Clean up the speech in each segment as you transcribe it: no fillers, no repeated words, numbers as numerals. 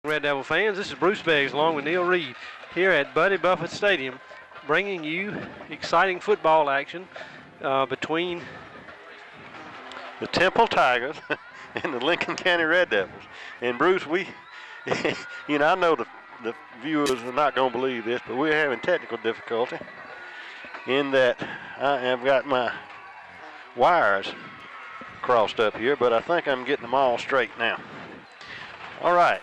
Red Devil fans, this is Bruce Beggs along with Neil Reed here at Buddy Buffett Stadium, bringing you exciting football action between the Temple Tigers and the Lincoln County Red Devils. And Bruce, we, I know the viewers are not going to believe this, but we're having technical difficulty in that I have got my wires crossed up here, but I think I'm getting them all straight now. All right,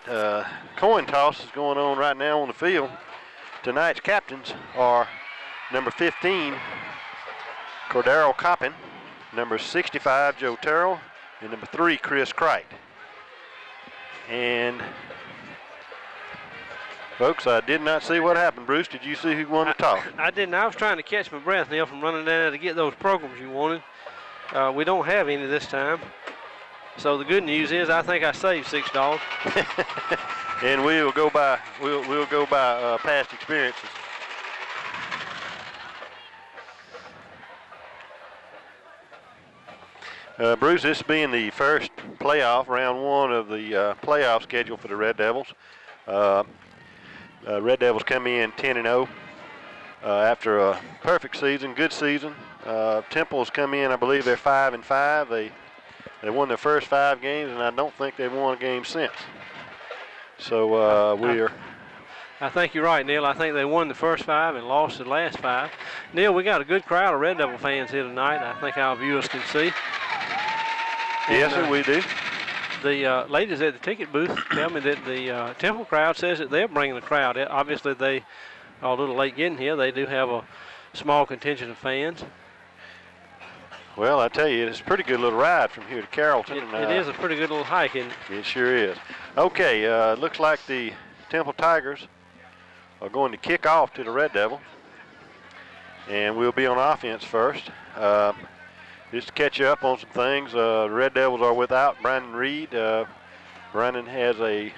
coin toss is going on right now on the field. Tonight's captains are number 15, Cordero Coppin, number 65, Joe Terrell, and number 3, Chris Cricht. And folks, I did not see what happened. Bruce, did you see who won the toss? I didn't. I was trying to catch my breath, Neil, from running down there to get those programs you wanted. We don't have any this time. So the good news is I think I saved $6. And we'll go by past experiences. Bruce, this being the first playoff, round 1 of the playoff schedule for the Red Devils. Red Devils come in 10-0 after a perfect season, good season. Temple's come in, I believe they're 5-5. They won their first 5 games, and I don't think they've won a game since. So I think you're right, Neil. I think they won the first 5 and lost the last 5. Neil, we got a good crowd of Red Devil fans here tonight. I think our viewers can see. Yes, sir, we do. The ladies at the ticket booth tell me that the Temple crowd says that they're bringing the crowd. Obviously, they are a little late getting here. They do have a small contingent of fans. Well, I tell you, it's a pretty good little ride from here to Carrollton. It is a pretty good little hike, isn't it? It sure is. Okay, looks like the Temple Tigers are going to kick off to the Red Devil. And we'll be on offense first. Just to catch you up on some things, the Red Devils are without Brandon Reed. Brandon has a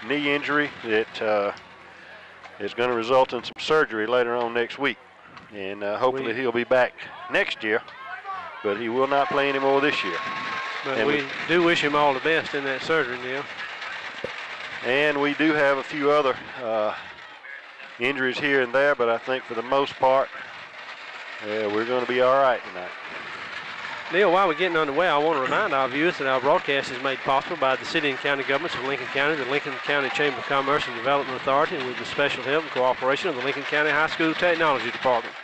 knee injury that is going to result in some surgery later on next week. And hopefully he'll be back next year. But he will not play anymore this year. But and we do wish him all the best in that surgery, Neil. And we do have a few other injuries here and there, but I think for the most part, we're going to be all right tonight. Neil, while we're getting underway, I want to remind our viewers that our broadcast is made possible by the city and county governments of Lincoln County, the Lincoln County Chamber of Commerce and Development Authority, and with the special help and cooperation of the Lincoln County High School Technology Department.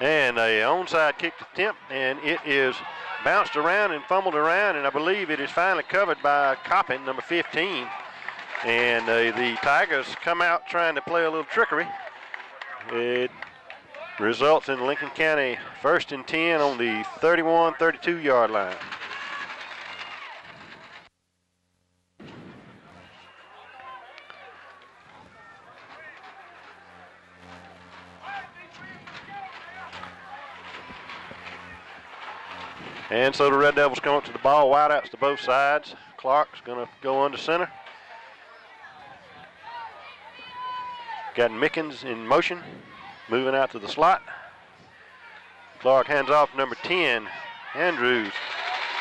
And a onside kick to Temp, and it is bounced around and fumbled around, and I believe it is finally covered by Coppin, number 15. And the Tigers come out trying to play a little trickery. It results in Lincoln County 1st and 10 on the 31-32 yard line. And so the Red Devils come up to the ball, wideouts to both sides. Clark's going to go under center. Got Mickens in motion, moving out to the slot. Clark hands off to number 10, Andrews.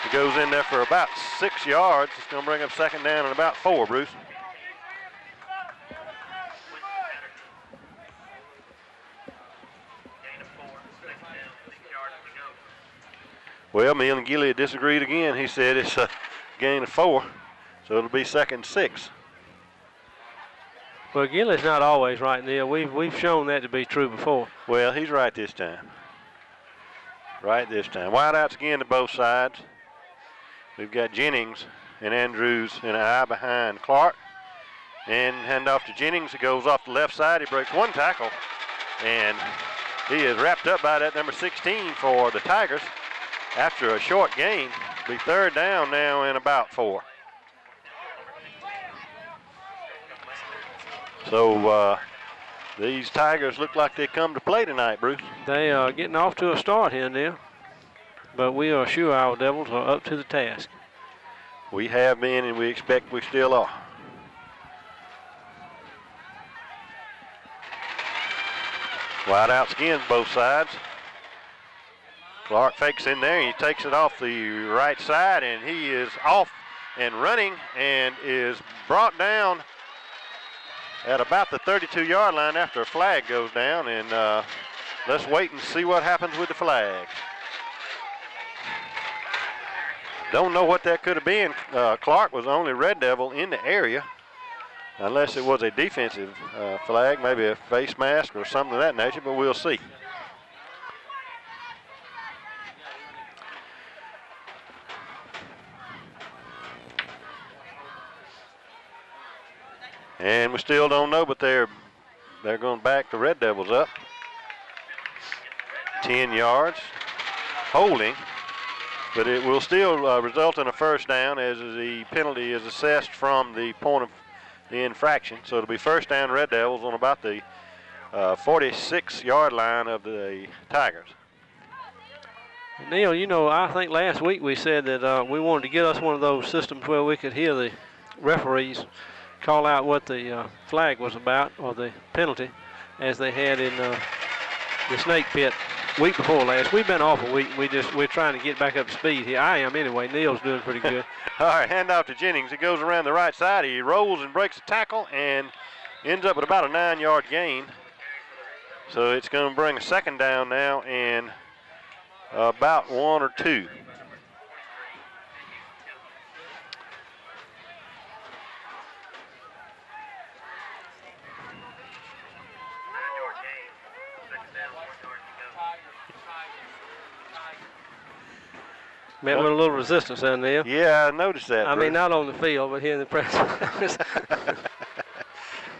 He goes in there for about 6 yards. It's going to bring up 2nd down and about 4, Bruce. Well, Neil and Gilead disagreed again. He said it's a gain of 4, so it'll be 2nd and 6. Well, Gilead's not always right, Neil. We've shown that to be true before. Well, he's right this time. Right this time. Wideouts again to both sides. We've got Jennings and Andrews in an eye behind Clark. And hand off to Jennings. He goes off the left side. He breaks 1 tackle. And he is wrapped up by that number 16 for the Tigers. After a short gain, it'll be 3rd down now and about 4. So these Tigers look like they come to play tonight, Bruce. They are getting off to a start here, Neil. But we are sure our Devils are up to the task. We have been, and we expect we still are. Wideouts again, both sides. Clark fakes in there, he takes it off the right side, and he is off and running and is brought down at about the 32-yard line after a flag goes down, and let's wait and see what happens with the flag. Don't know what that could have been. Clark was the only Red Devil in the area, unless it was a defensive flag, maybe a face mask or something of that nature, but we'll see. And we still don't know, but they're going to back the Red Devils up. 10 yards, holding, but it will still result in a first down as the penalty is assessed from the point of the infraction. So it'll be first down Red Devils on about the 46-yard line of the Tigers. Neil, you know, I think last week we said that we wanted to get us one of those systems where we could hear the referees call out what the flag was about, or the penalty, as they had in the Snake Pit week before last. We've been off a week. We're trying to get back up to speed here. I am anyway. Neil's doing pretty good. All right, hand off to Jennings. He goes around the right side. He rolls and breaks a tackle and ends up with about a 9-yard gain. So it's going to bring a second down now and about 1 or 2. Met with a little resistance down there. Yeah, I noticed that. I mean, not on the field, but here in the press.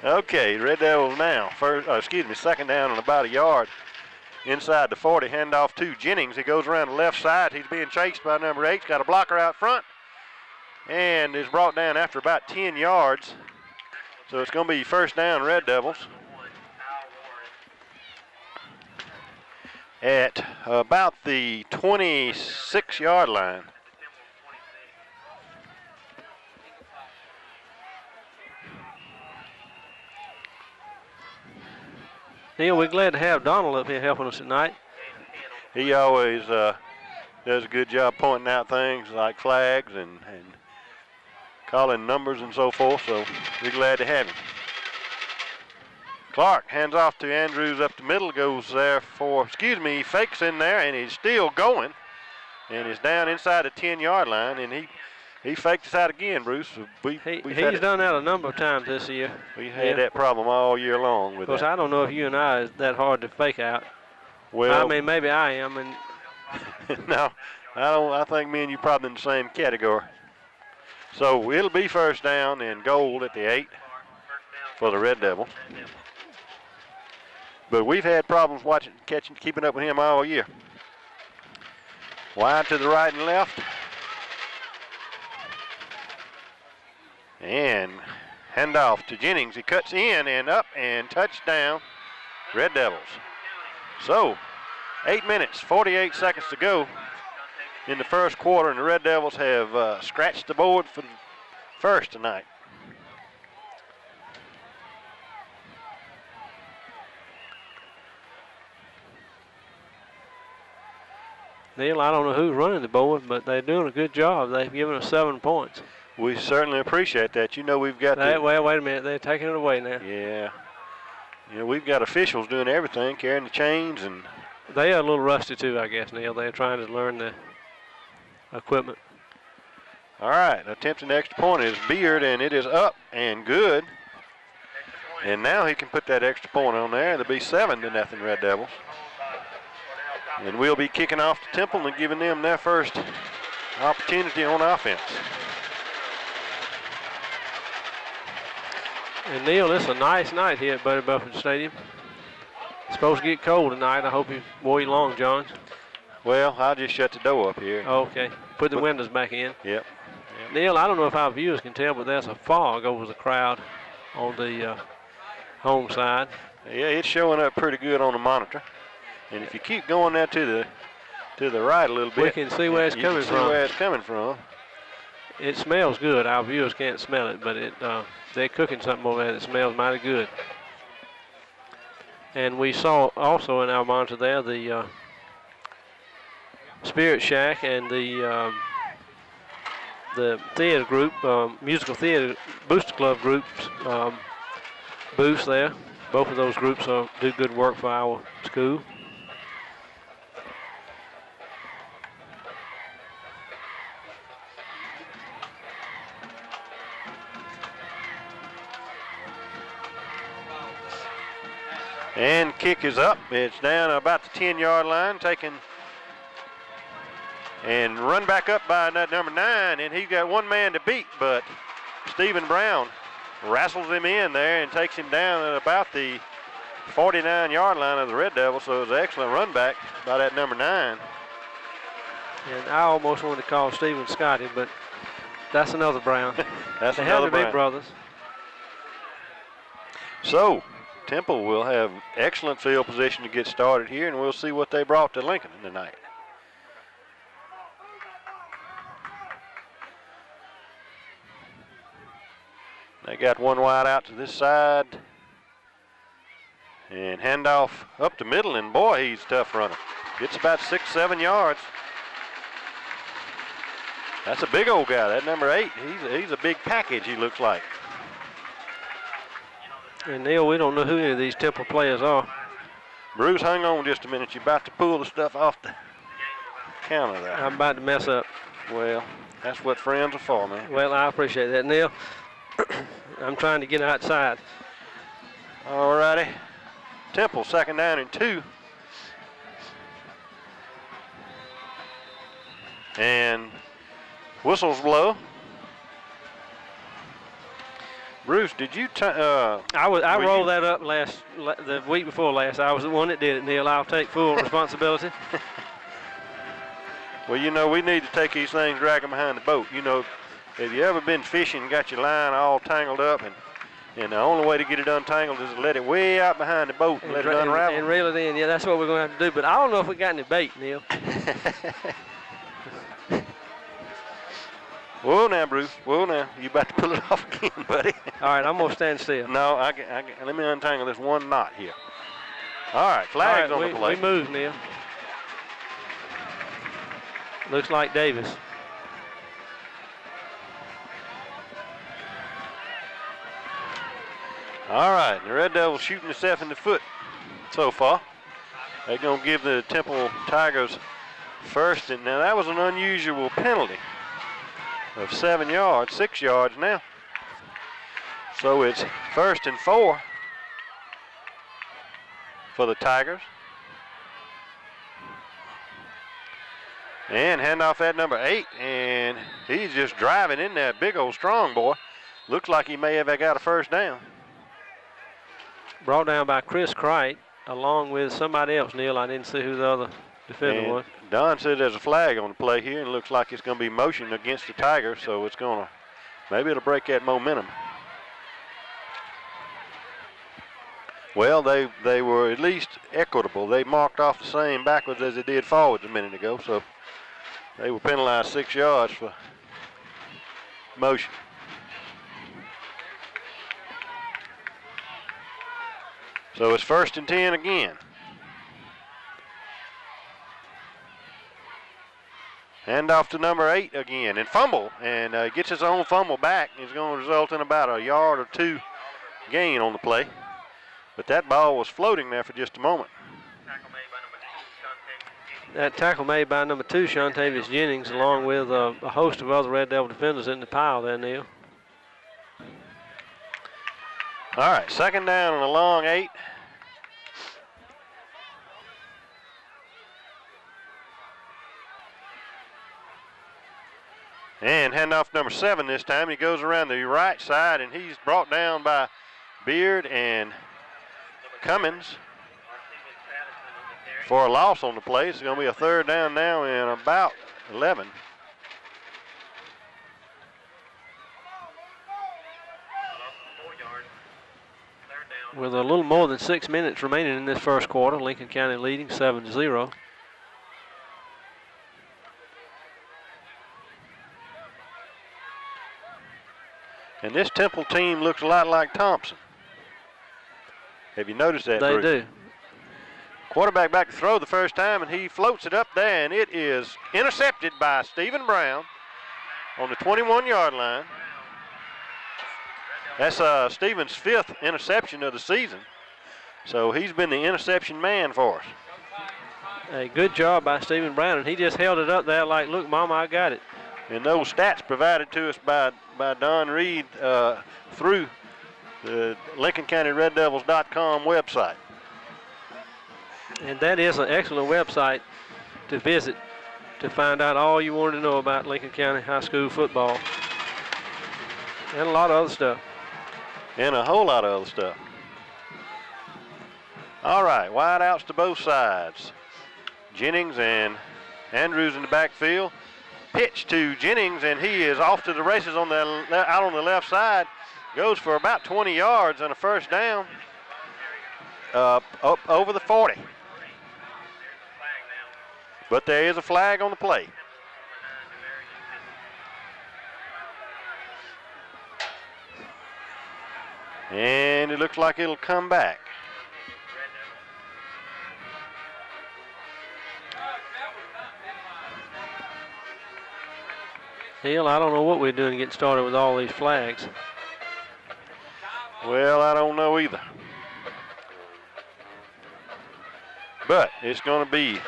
Okay, Red Devils now. Second down and about a yard inside the 40. Handoff to Jennings. He goes around the left side. He's being chased by number 8. He's got a blocker out front and is brought down after about 10 yards. So it's going to be first down Red Devils at about the 26-yard line. Neil, we're glad to have Donald up here helping us tonight. He always does a good job pointing out things like flags and calling numbers and so forth, so we're glad to have him. Clark hands off to Andrews up the middle, goes there he fakes in there, and he's still going, and is down inside the 10-yard line, and he faked us out again, Bruce. He's done that a number of times this year. We had that problem all year long with that. Of course, I don't know if you and I is that hard to fake out. Well, I mean, maybe I am. And no, I don't. I think me and you probably in the same category. So it'll be first down and goal at the 8 for the Red Devils. But we've had problems keeping up with him all year. Wide to the right and left. And handoff to Jennings. He cuts in and up and touchdown, Red Devils. So 8 minutes, 48 seconds to go in the first quarter, and the Red Devils have scratched the board for the first tonight. Neil, I don't know who's running the board, but they're doing a good job. They've given us 7 points. We certainly appreciate that. You know, we've got well, wait a minute. They're taking it away now. Yeah. You know, we've got officials doing everything, carrying the chains, and they are a little rusty too, I guess, Neil. They're trying to learn the equipment. All right, attempting the extra point is Beard, and it is up and good. And now he can put that extra point on there. It'll be 7-0 Red Devils. And we'll be kicking off to Temple and giving them their first opportunity on offense. And Neil, it's a nice night here at Buddy Buffett Stadium. It's supposed to get cold tonight. I hope you wore your long johns. Well, I'll just shut the door up here. Okay. Put the windows back in. Yep. Neil, I don't know if our viewers can tell, but there's a fog over the crowd on the home side. Yeah, it's showing up pretty good on the monitor. And if you keep going there to the right a little bit, we can see where it's coming from. Where it's coming from. It smells good. Our viewers can't smell it, but they're cooking something over there that smells mighty good. And we saw also in our monitor there the Spirit Shack and the theater group, musical theater booster club groups booths there. Both of those groups do good work for our school. And kick is up. It's down about the 10-yard line, taken and run back up by number 9, and he's got one man to beat, but Stephen Brown wrestles him in there and takes him down at about the 49-yard line of the Red Devils, so it was an excellent run back by that number 9. And I almost wanted to call Stephen Scotty, but that's another Brown. That's they another had to be Brown. brothers. So Temple will have excellent field position to get started here, and we'll see what they brought to Lincoln tonight. They got one wide out to this side. And handoff up the middle, and boy, he's a tough runner. Gets about 6-7 yards. That's a big old guy, that number 8. He's a big package, he looks like. And Neil, we don't know who any of these Temple players are. Bruce, hang on just a minute. You're about to pull the stuff off the counter there. I'm about to mess up. Well, that's what friends are for, man. Well, I appreciate that, Neil. I'm trying to get outside. All righty. Temple, 2nd down and 2. And whistles blow. Bruce, did you? I rolled that up the week before last. I was the one that did it, Neil. I'll take full responsibility. Well, you know, we need to take these things, drag them behind the boat. You know, have you ever been fishing, got your line all tangled up, and the only way to get it untangled is to let it way out behind the boat and let it unravel? And reel it in. Yeah, that's what we're going to have to do. But I don't know if we got any bait, Neil. Whoa now, Bruce. Whoa now. You about to pull it off again, buddy. All right, I'm going to stand still. No, let me untangle this one knot here. All right, flags on the play. We move, Neil. Looks like Davis. All right, the Red Devils shooting themselves in the foot so far. They're going to give the Temple Tigers first. And now that was an unusual penalty of 7 yards, 6 yards now. So it's 1st and 4 for the Tigers. And handoff at number 8, and he's just driving in there, big old strong boy. Looks like he may have got a 1st down. Brought down by Chris Cricht, along with somebody else, Neil. I didn't see who the other defender was. Don said there's a flag on the play here, and it looks like it's going to be motion against the Tigers, so it's going to, maybe it'll break that momentum. Well, they were at least equitable. They marked off the same backwards as they did forwards a minute ago, so they were penalized 6 yards for motion. So it's 1st and 10 again. Hand off to number 8 again, and fumble, and gets his own fumble back. It's going to result in about a yard or 2 gain on the play. But that ball was floating there for just a moment. That tackle made by number 2, Shontavious Jennings, along with a host of other Red Devil defenders in the pile there, Neil. All right, 2nd down and a long 8. And handoff number 7 this time. He goes around the right side, and he's brought down by Beard and Cummins for a loss on the play. It's going to be a 3rd down now in about 11. With a little more than 6 minutes remaining in this first quarter, Lincoln County leading 7-0. And this Temple team looks a lot like Thompson. Have you noticed that, They Bruce? do. Quarterback back to throw the first time, and he floats it up there, and it is intercepted by Stephen Brown on the 21-yard line. That's Stevens' 5th interception of the season. So he's been the interception man for us. A good job by Stephen Brown, and he just held it up there like, look, Mama, I got it. And those stats provided to us by Don Reed through the LincolnCountyRedDevils.com website. And that is an excellent website to visit to find out all you want to know about Lincoln County High School football. And a lot of other stuff. And a whole lot of other stuff. All right, wide outs to both sides. Jennings and Andrews in the backfield. Pitch to Jennings, and he is off to the races on out on the left side. Goes for about 20 yards on a first down. Up over the 40. But there is a flag on the play. And it looks like it'll come back. Neil, I don't know what we're doing getting started with all these flags. Well, I don't know either. But it's going to be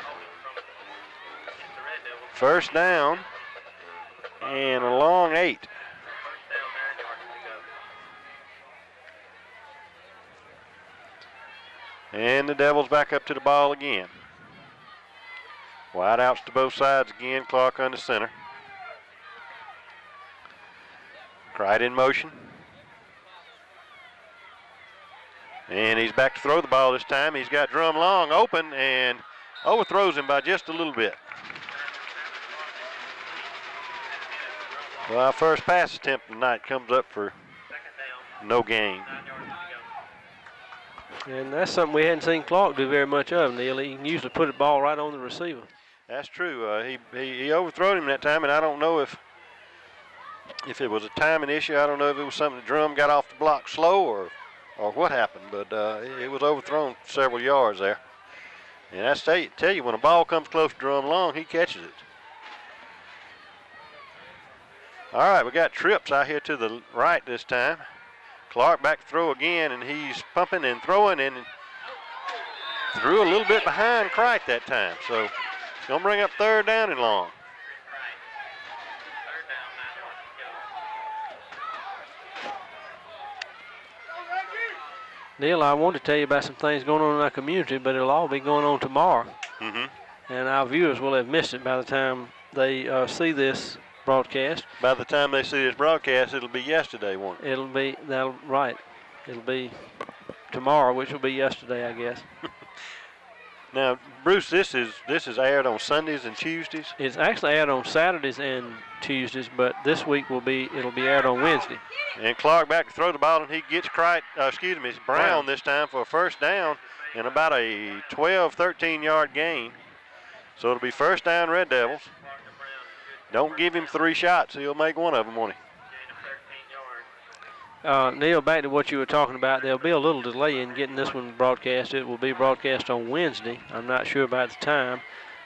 first down and a long 8. And the Devils back up to the ball again. Wide outs to both sides again. Clark under center. Cried in motion. And he's back to throw the ball this time. He's got Drum Long open and overthrows him by just a little bit. Well, our first pass attempt tonight comes up for no gain. And that's something we hadn't seen Clark do very much of, Neil. He can usually put the ball right on the receiver. That's true. He overthrew him that time, and I don't know if it was a timing issue. I don't know if it was something the Drum got off the block slow or what happened, but it was overthrown several yards there. And that's tell you when a ball comes close to Drum Long, he catches it. All right, we got trips out here to the right this time. Clark back to throw again, and he's pumping and throwing and threw a little bit behind Crite that time. So it's going to bring up third down and long. Neil, I wanted to tell you about some things going on in our community, but it'll all be going on tomorrow. Mm-hmm. And our viewers will have missed it by the time they see this broadcast. By the time they see this broadcast, it'll be yesterday, won't it? It'll be, right. It'll be tomorrow, which will be yesterday, I guess. Now, Bruce, this is aired on Sundays and Tuesdays? It's actually aired on Saturdays and Tuesdays, but this week it'll be aired on Wednesday. And Clark back to throw the ball, and he gets Brown this time for a first down and about a 12, 13-yard gain. So it'll be first down Red Devils. Don't give him 3 shots. He'll make one of them, won't he? Neil, back to what you were talking about, there'll be a little delay in getting this one broadcast. It will be broadcast on Wednesday. I'm not sure about the time,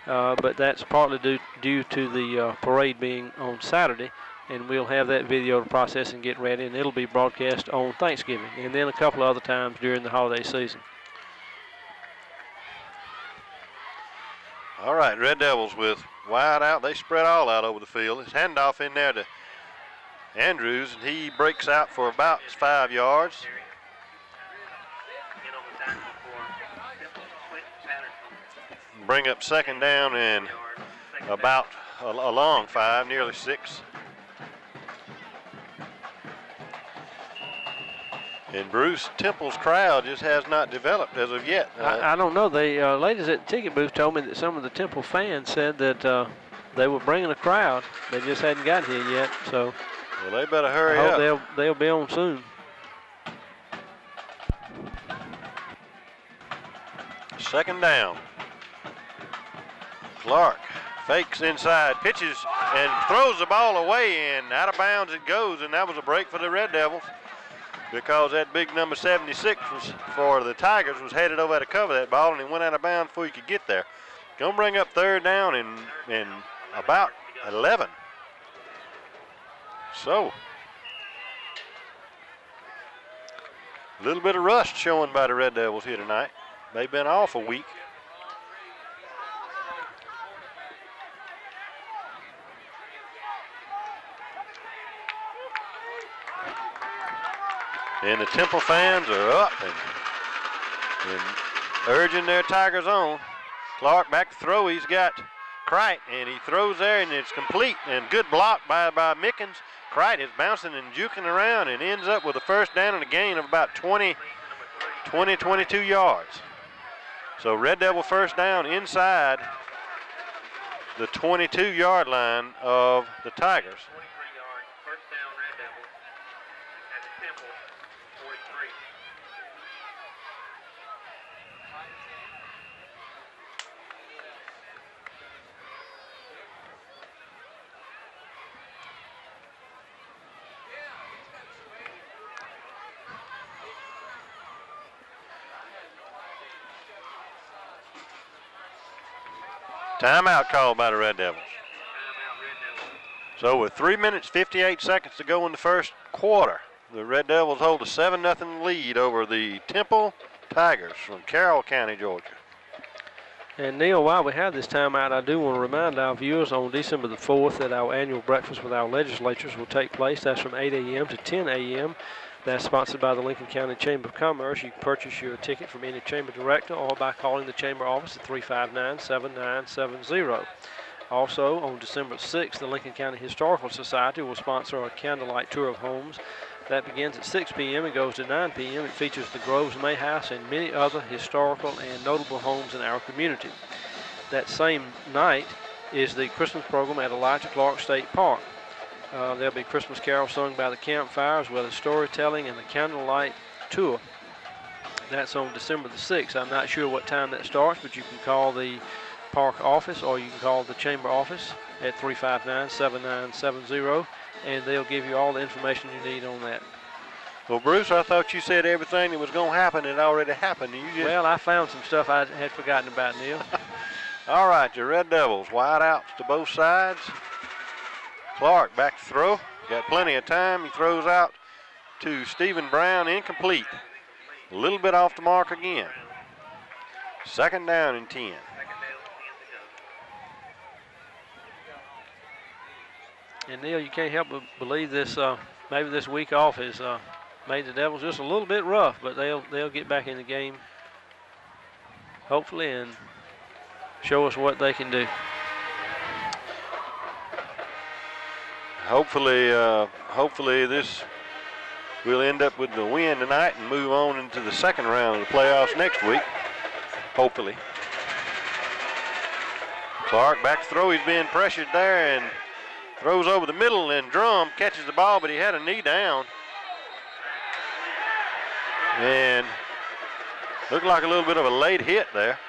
but that's partly due to the parade being on Saturday, and we'll have that video to process and get ready, and it'll be broadcast on Thanksgiving, and then a couple of other times during the holiday season. All right, Red Devils with wide out. They spread all out over the field. It's handoff in there to Andrews, and he breaks out for about 5 yards. Bring up second down and about a long 5, nearly 6. And Bruce, Temple's crowd just has not developed as of yet. I don't know. The ladies at the ticket booth told me that some of the Temple fans said that they were bringing a crowd. They just hadn't got here yet. So, well, they better hurry I up. hope they'll be on soon. Second down. Clark fakes inside, pitches, and throws the ball away, and out of bounds it goes, and that was a break for the Red Devils, because that big number 76 was for the Tigers was headed over to cover that ball, and he went out of bounds before he could get there. Gonna bring up third down and about 11. So A little bit of rust showing by the Red Devils here tonight. They've been off a week. And the Temple fans are up and urging their Tigers on. Clark back to throw. He's got Crite, and he throws there, and it's complete. And good block by Mickens. Crite is bouncing and juking around and ends up with a first down and a gain of about 22 yards. So Red Devil first down inside the 22-yard line of the Tigers. Timeout called by the Red Devils. So with 3 minutes, 58 seconds to go in the first quarter, the Red Devils hold a 7-0 lead over the Temple Tigers from Carroll County, Georgia. And Neil, while we have this timeout, I do want to remind our viewers on December the 4th that our annual breakfast with our legislatures will take place. That's from 8 a.m. to 10 a.m. That's sponsored by the Lincoln County Chamber of Commerce. You can purchase your ticket from any chamber director or by calling the chamber office at 359-7970. Also, on December 6th, the Lincoln County Historical Society will sponsor a candlelight tour of homes. That begins at 6 p.m. and goes to 9 p.m. It features the Groves May House and many other historical and notable homes in our community. That same night is the Christmas program at Elijah Clark State Park. There'll be Christmas carols sung by the campfire, as well as storytelling and the candlelight tour. That's on December the 6th. I'm not sure what time that starts, but you can call the park office or you can call the chamber office at 359-7970, and they'll give you all the information you need on that. Well, Bruce, I thought you said everything that was going to happen had already happened. Well, I found some stuff I had forgotten about, Neil. All right, your Red Devils, wide outs to both sides. Clark back to throw. Got plenty of time. He throws out to Stephen Brown, incomplete. A little bit off the mark again. Second down and 10. And Neil, you can't help but believe this. Maybe this week off has made the Devils just a little bit rough, but they'll get back in the game, hopefully, and show us what they can do. Hopefully this will end up with the win tonight and move on into the second round of the playoffs next week. Hopefully. Clark back to throw. He's being pressured there and throws over the middle, and Drum catches the ball, but he had a knee down. And looked like a little bit of a late hit there.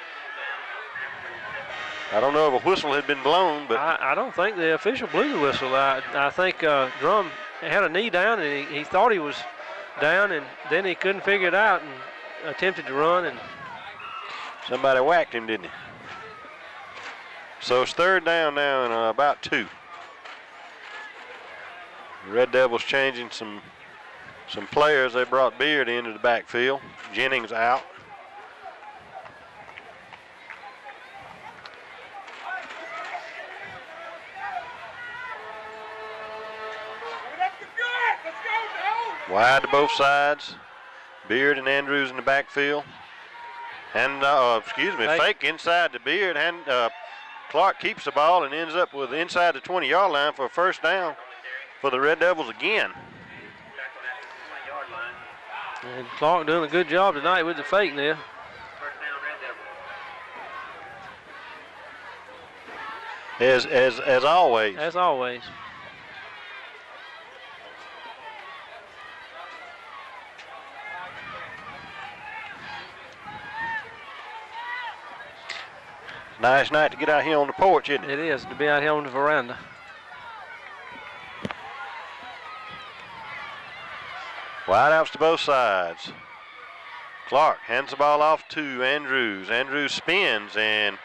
I don't know if a whistle had been blown, but I don't think the official blew the whistle. I think Drum had a knee down, and he thought he was down, and then he couldn't figure it out and attempted to run, and somebody whacked him, didn't he? So it's third down now and about 2. The Red Devils changing some players. They brought Beard into the backfield. Jennings out. Wide to both sides. Beard and Andrews in the backfield. And, fake inside to Beard. And Clark keeps the ball and ends up with inside the 20-yard line for a first down for the Red Devils again. And Clark doing a good job tonight with the fake there. As always. As always. Nice night to get out here on the porch, isn't it? It is, to be out here on the veranda. Wide outs to both sides. Clark hands the ball off to Andrews. Andrews spins and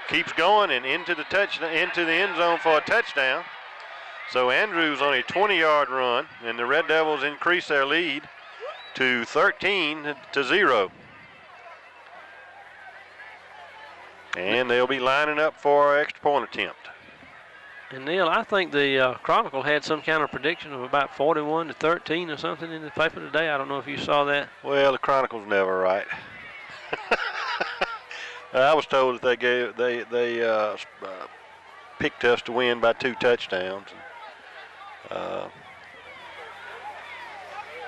keeps going and into the end zone for a touchdown. So Andrews on a 20-yard run, and the Red Devils increase their lead to 13-0. And they'll be lining up for an extra point attempt. And Neil, I think the Chronicle had some kind of prediction of about 41-13 or something in the paper today. I don't know if you saw that. Well, the Chronicle's never right. I was told that they picked us to win by 2 touchdowns.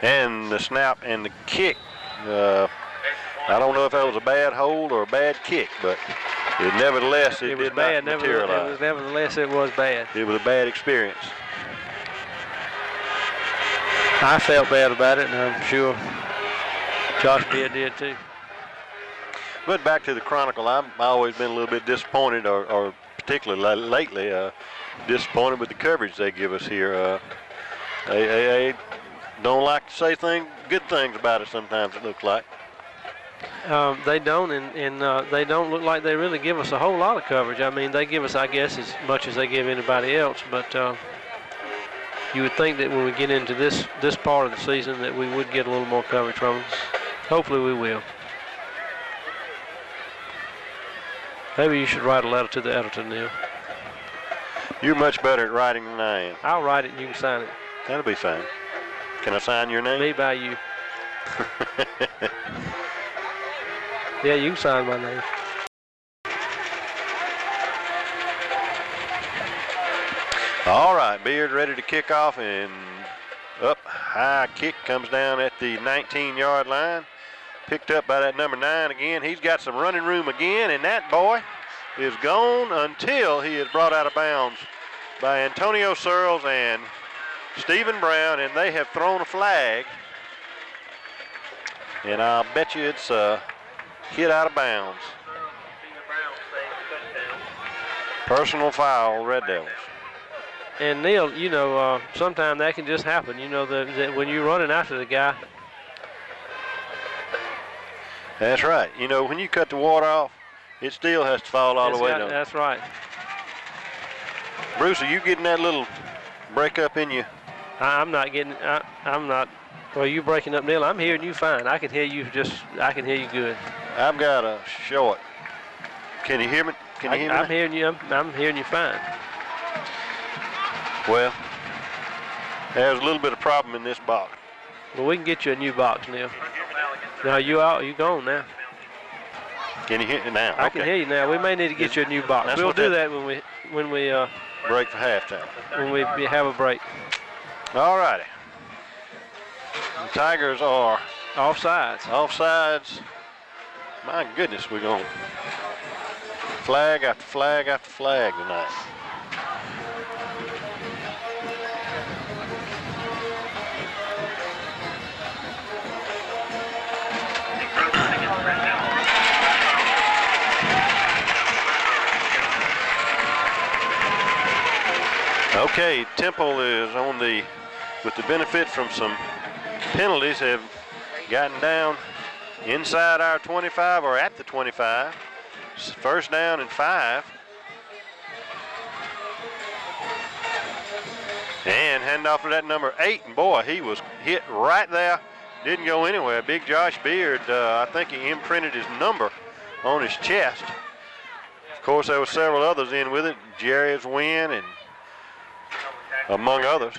And the snap and the kick, I don't know if that was a bad hold or a bad kick, but nevertheless, it did not materialize. Nevertheless, it was bad. It was a bad experience. I felt bad about it, and I'm sure Josh Beard did too. But back to the Chronicle, I've always been a little bit disappointed, or particularly lately, disappointed with the coverage they give us here. They don't like to say good things about it sometimes, it looks like. They don't, and they don't look like they really give us a whole lot of coverage. I mean, they give us, I guess, as much as they give anybody else, but you would think that when we get into this part of the season that we would get a little more coverage from us. Hopefully we will. Maybe you should write a letter to the editor, Neil. You're much better at writing than I am. I'll write it and you can sign it. That'll be fine. Can I sign your name? Me by you. Yeah, you can sign my name. All right, Beard ready to kick off, and up high kick comes down at the 19-yard line. Picked up by that number 9 again. He's got some running room again, and that boy is gone until he is brought out of bounds by Antonio Searles and Stephen Brown, and they have thrown a flag. And I'll bet you it's hit out of bounds. Personal foul, Red Devils. And Neil, you know, sometimes that can just happen. You know, that when you're running after the guy. That's right. You know, when you cut the water off, it still has to fall all the way down. That's right. Bruce, are you getting that little breakup in you? I'm not getting. I'm not. Well, you breaking up, Neil. I'm hearing you fine. I can hear you good. I've got a short. Can you hear me? Can you hear me? I'm hearing you. I'm hearing you fine. Well, there's a little bit of problem in this box. Well, we can get you a new box, Neil. No, you out. You gone now. Can you hear me now? I can hear you now. We may need to get you a new box. We'll do that when we break for halftime. When we have a break. All righty. The Tigers are offsides. Offsides. My goodness, we're going flag after flag after flag tonight. Okay, Temple is with the benefit from some penalties, have gotten down inside our 25 or at the 25. First down and 5. And hand off to that number 8, and boy, he was hit right there. Didn't go anywhere. Big Josh Beard, I think he imprinted his number on his chest. Of course, there were several others in with it, Jerry's Wynn and among others,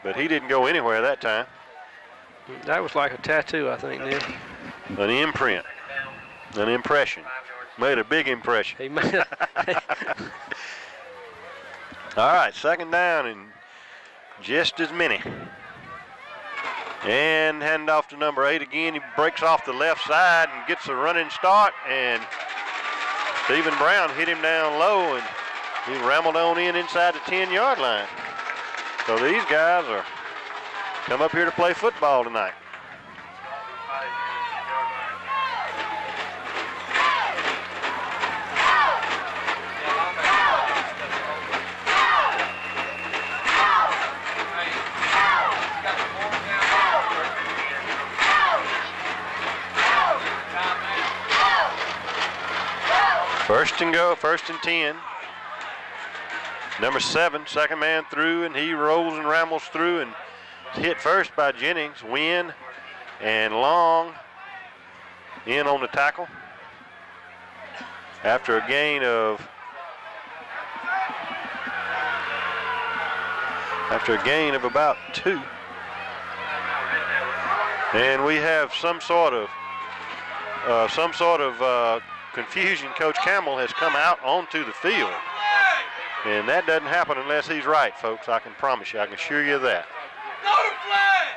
but he didn't go anywhere that time. That was like a tattoo, I think, Neil. An imprint, an impression. Made a big impression. He made a All right, second down and just as many. And hand off to number 8 again. He breaks off the left side and gets a running start, and Stephen Brown hit him down low, and he rambled on inside the 10-yard line. So these guys are come up here to play football tonight. First and 10. Number 7, second man through, and he rolls and rambles through and hit first by Jennings. Wynn And Long in on the tackle after a gain of about 2. And we have some sort of confusion. Coach Campbell has come out onto the field. And that doesn't happen unless he's right, folks. I can promise you. I can assure you of that. Go to flag!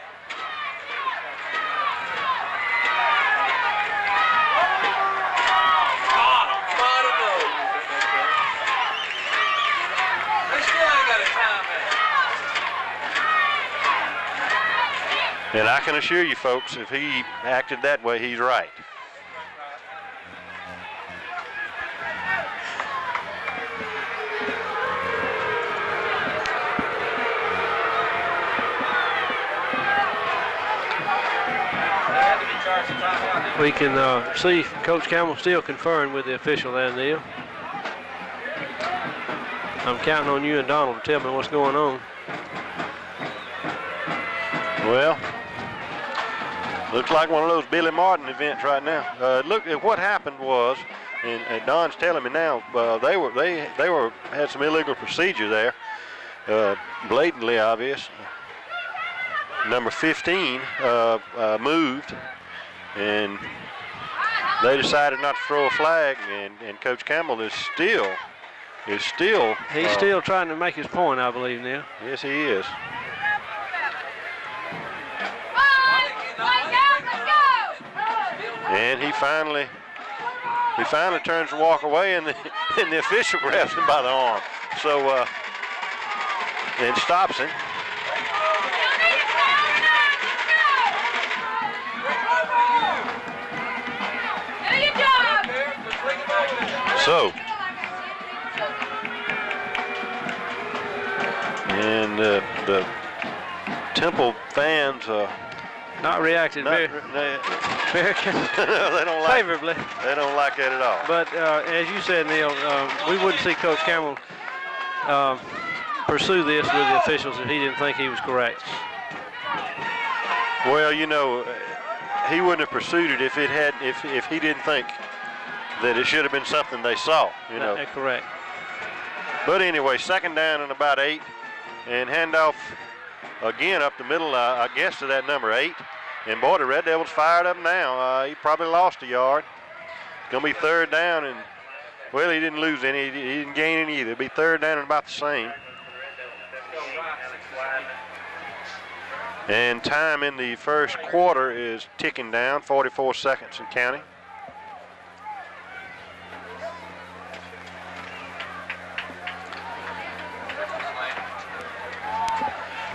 And I can assure you, folks, if he acted that way, he's right. We can see Coach Campbell still conferring with the official there, Neil. I'm counting on you and Donald to tell me what's going on. Well, looks like one of those Billy Martin events right now. Look at what happened was, and Don's telling me now, they had some illegal procedure there, blatantly obvious. Number 15 moved, and they decided not to throw a flag, and Coach Campbell is still. He's still trying to make his point, I believe, Neil. Yes, he is. And he finally turns to walk away, and the official grabs him by the arm. So and stops him. So, and the Temple fans not reacted very they don't like favorably. They don't like that at all. But as you said, Neil, we wouldn't see Coach Campbell pursue this with the officials if he didn't think he was correct. Well, you know, he wouldn't have pursued it if he didn't think that it should have been something they saw. You know. That's correct. But anyway, second down and about 8, and handoff again up the middle, I guess, to that number 8. And boy, the Red Devils fired up now. He probably lost a yard. It's going to be third down, and well, he didn't lose any. He didn't gain any either. It'll be third down and about the same. And time in the first quarter is ticking down, 44 seconds and counting.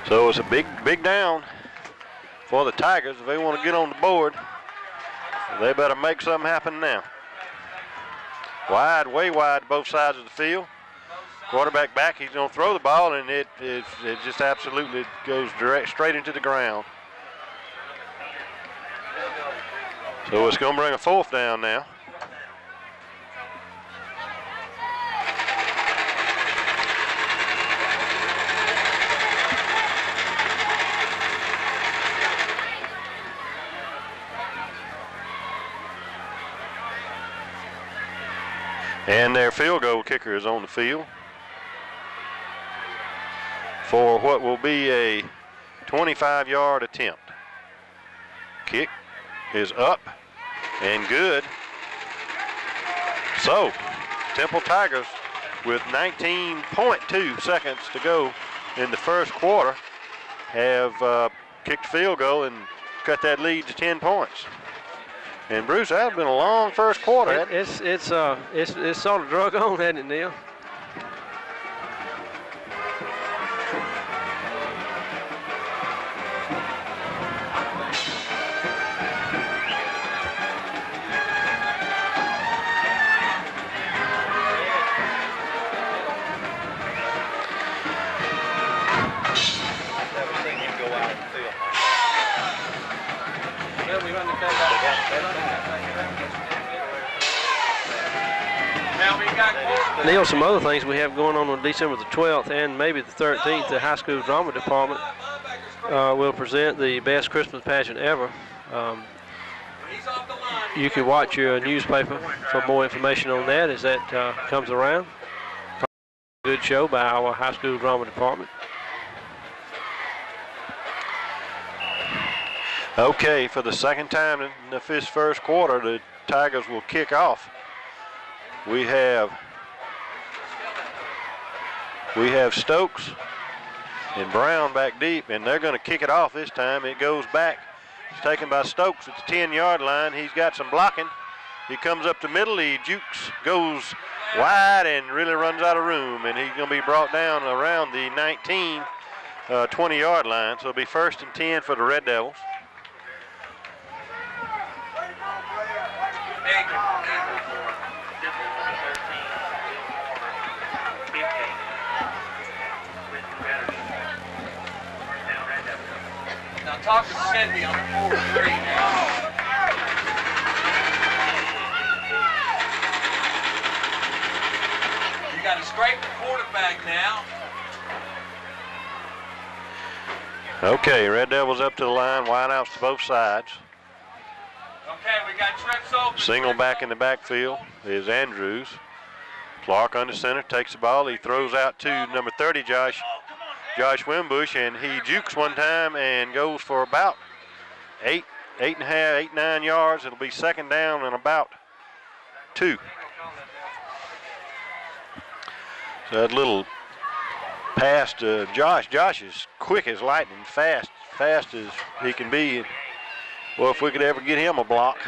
So it's a big down for the Tigers. If they want to get on the board, they better make something happen now. Wide, way wide, both sides of the field. Quarterback back, he's going to throw the ball, and it just absolutely goes straight into the ground. So it's going to bring a fourth down now. And their field goal kicker is on the field for what will be a 25-yard attempt. Kick is up and good. So, Temple Tigers, with 19.2 seconds to go in the first quarter, have kicked a field goal and cut that lead to 10 points. And Bruce, that's been a long first quarter. It's sort of drug on, hasn't it, Neil? Neil, some other things we have going on December the 12th and maybe the 13th, the high school drama department will present the best Christmas pageant ever. He's off the line. You can watch your newspaper for more information on that as that comes around. Good show by our high school drama department. Okay, for the second time in this first quarter, the Tigers will kick off. We have Stokes and Brown back deep, and they're going to kick it off this time. It goes back. It's taken by Stokes at the 10-yard line. He's got some blocking. He comes up the middle. He jukes, goes wide, and really runs out of room, and he's going to be brought down around the 19, 20-yard line. So it'll be 1st and 10 for the Red Devils. Now talk to Cindy on the 4-3 now. You got to scrape the quarterback now. Okay, Red Devils up to the line, wideouts to both sides. Okay, we got trips open. Single back in the backfield is Andrews. Clark under center, takes the ball. He throws out to number 30, Josh Wimbush, and he jukes one time and goes for about 8, 9 yards. It'll be 2nd down and about 2. So that little pass to Josh. Josh is quick as lightning, fast as he can be. Well, if we could ever get him a block,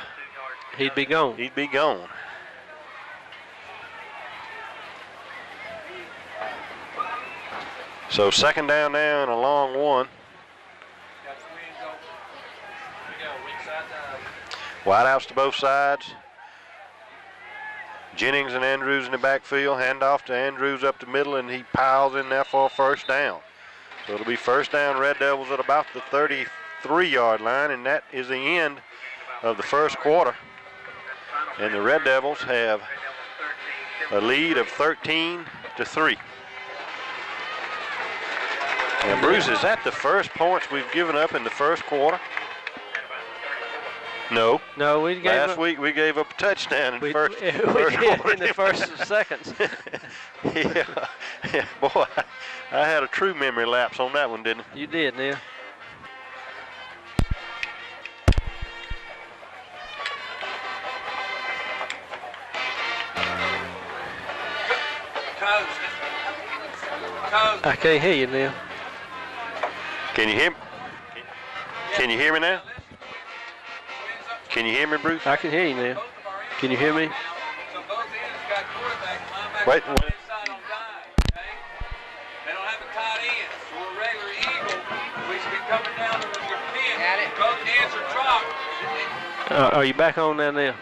he'd be gone. He'd be gone. So 2nd down now and a long one. Wideouts to both sides. Jennings and Andrews in the backfield. Handoff to Andrews up the middle, and he piles in there for a 1st down. So it'll be 1st down, Red Devils at about the 33-yard line, and that is the end of the first quarter. And the Red Devils have a lead of 13-3. And Bruce, is that the first points we've given up in the first quarter? No. No, we gave Last week we gave up a touchdown in the first quarter. In the first seconds. Yeah, boy, I had a true memory lapse on that one, didn't I? You did, Neil. I can't hear you, Neil. Can you hear me? Can you hear me now? Can you hear me, Bruce? I can hear you now. Can you hear me? So both ends got quarterback and linebacker Wait. on the inside on dime, okay? They don't have a tight end. So a regular eagle, we should be coming down to your pin. Both ends are dropped. Are you back on now, Neil?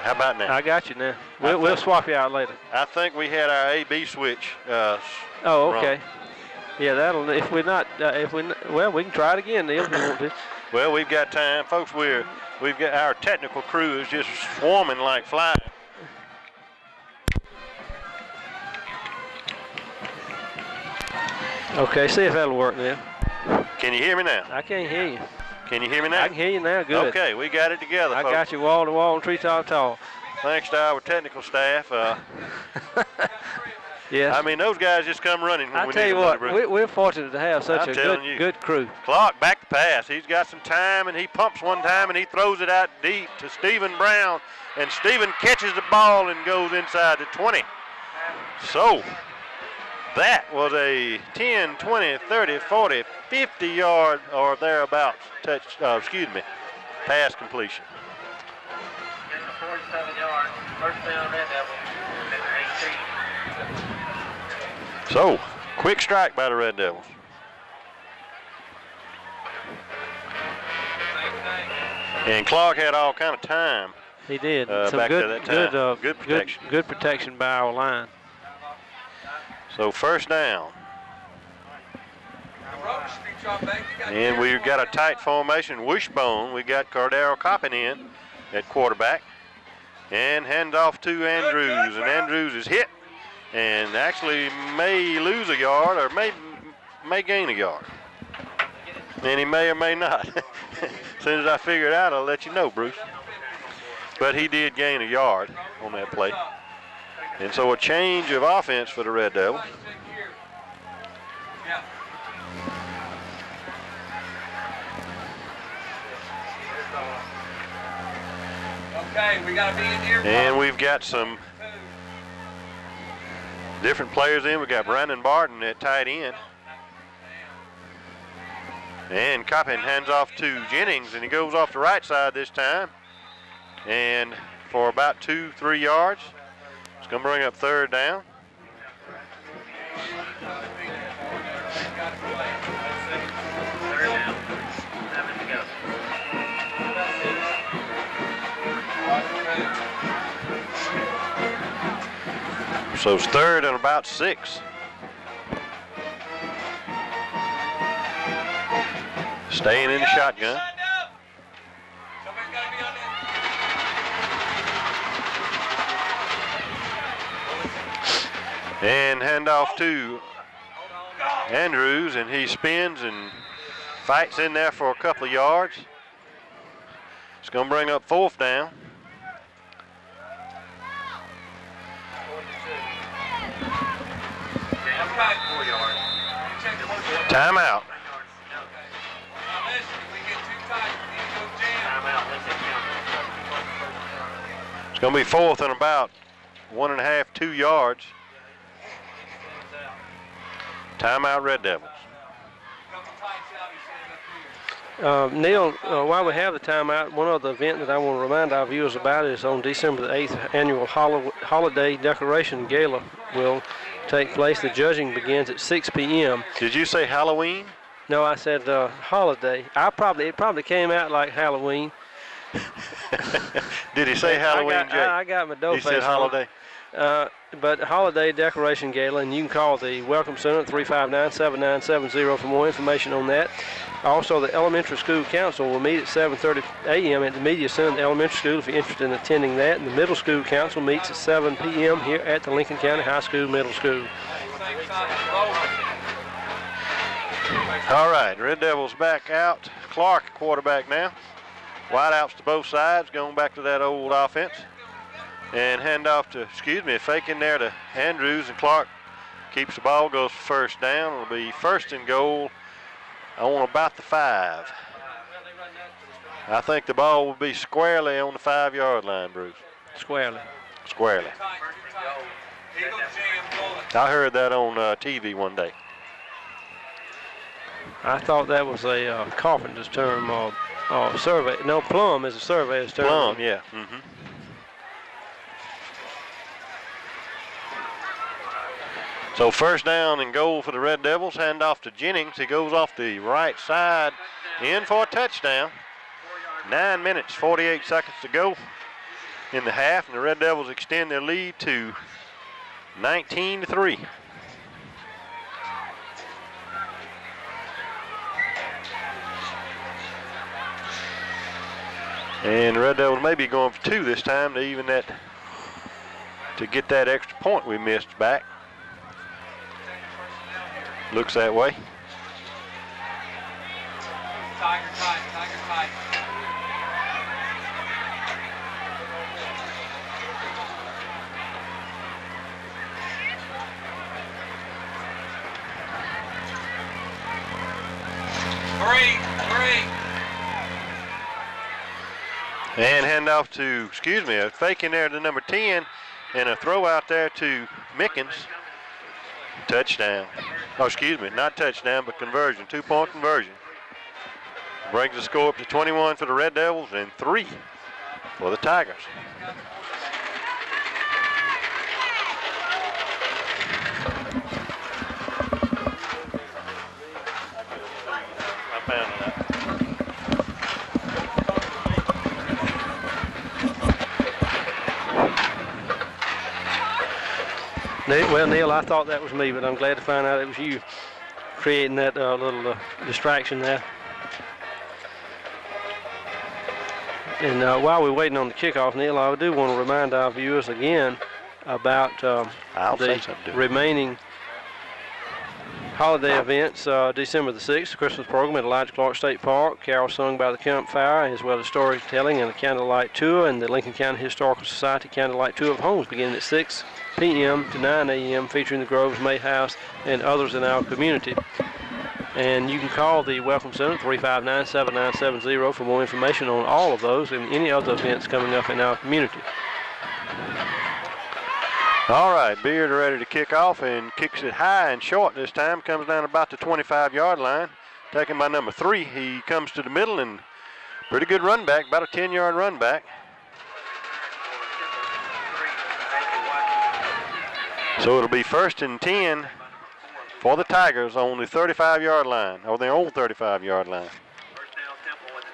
How about now? I got you now. We'll swap you out later. I think we had our A/B switch. Oh, okay. Wrong. Yeah, that'll. If we're not, well, we can try it again, Neil, if you want to. Well, we've got time, folks. We've got our technical crew is just swarming like flies. Okay, see if that'll work, Neil. Can you hear me now? I can't hear you. Can you hear me now? I can hear you now. Good. Okay, we got it together, I folks. got you wall to wall and treetop tall. Thanks to our technical staff. Yes. I mean, those guys just come running when I we tell need you them, what, Bruce. we're fortunate to have such I'm a telling good crew. Clark back to pass. He's got some time, and he pumps one time, and he throws it out deep to Stephen Brown. And Stephen catches the ball and goes inside the 20. So that was a 10, 20, 30, 40, 50-yard or thereabouts pass completion. 47 yards, 1st down, Red Devils, 18. So, quick strike by the Red Devils. And Clark had all kind of time. He did. Some back good, to that time. Good protection. Good protection by our line. So 1st down. And we've got a tight formation. Wishbone. We got Cordero Coppin in at quarterback. And hand off to Andrews. And Andrews is hit and actually may lose a yard or may gain a yard. And he may or may not. As soon as I figure it out, I'll let you know, Bruce. But he did gain a yard on that play. And so a change of offense for the Red Devils. Yeah. Okay, we got to be in here. And we've got some different players in. We've got Brandon Barton at tight end. And Coppin hands off to Jennings, and he goes off the right side this time. And for about 2-3 yards. It's going to bring up third down. So it's third and about 6. Staying in the shotgun. And handoff to Andrews, and he spins and fights in there for a couple of yards. It's going to bring up fourth down. Timeout. It's going to be fourth and about 1.5, 2 yards. Timeout, Red Devils. Neil, while we have the timeout, one other event that I want to remind our viewers about is on December the 8th, annual holiday decoration gala will take place. The judging begins at 6 p.m. Did you say Halloween? No, I said holiday. It probably came out like Halloween. Did he say Halloween, Jay? I got my dough He said holiday. But holiday decoration gala, and you can call the Welcome Center at 359-7970 for more information on that. Also, the Elementary School Council will meet at 7:30 a.m. at the Media Center at the Elementary School if you're interested in attending that. And the Middle School Council meets at 7 p.m. here at the Lincoln County High School Middle School. All right, Red Devils back out. Clark, quarterback now. Wideouts to both sides, going back to that old offense. And handoff to, fake in there to Andrews, and Clark keeps the ball, goes for first down. It'll be first and goal on about the 5. I think the ball will be squarely on the 5-yard line, Bruce. Squarely. I heard that on TV one day. I thought that was a carpenter's term or survey. No, plumb is a surveyor's term. Plumb, yeah. Mm-hmm. So first down and goal for the Red Devils. Hand off to Jennings. He goes off the right side in for a touchdown. 9 minutes, 48 seconds to go in the half, and the Red Devils extend their lead to 19-3. And the Red Devils may be going for 2 this time to even that, to get that extra point we missed back. Looks that way. Tiger tight. Three. And hand off to, a fake in there to number 10, and a throw out there to Mickens. Touchdown. Oh, not touchdown, but conversion. 2-point conversion. Brings the score up to 21 for the Red Devils and 3 for the Tigers. I found it. Well, Neil, I thought that was me, but I'm glad to find out it was you creating that little distraction there. And while we're waiting on the kickoff, Neil, I do want to remind our viewers again about the remaining holiday events, December the 6th, Christmas program at Elijah Clark State Park, carols sung by the campfire, as well as storytelling and a candlelight tour, and the Lincoln County Historical Society candlelight tour of homes beginning at 6 p.m. to 9 a.m., featuring the Groves May House and others in our community. And you can call the Welcome Center 359-7970 for more information on all of those and any other events coming up in our community. All right, Beard ready to kick off and kicks it high and short this time. Comes down about the 25-yard line. Taken by number 3. He comes to the middle and pretty good run back, about a 10-yard run back. So it'll be 1st and 10 for the Tigers on the 35-yard line, or their own 35-yard line. First down, Temple at the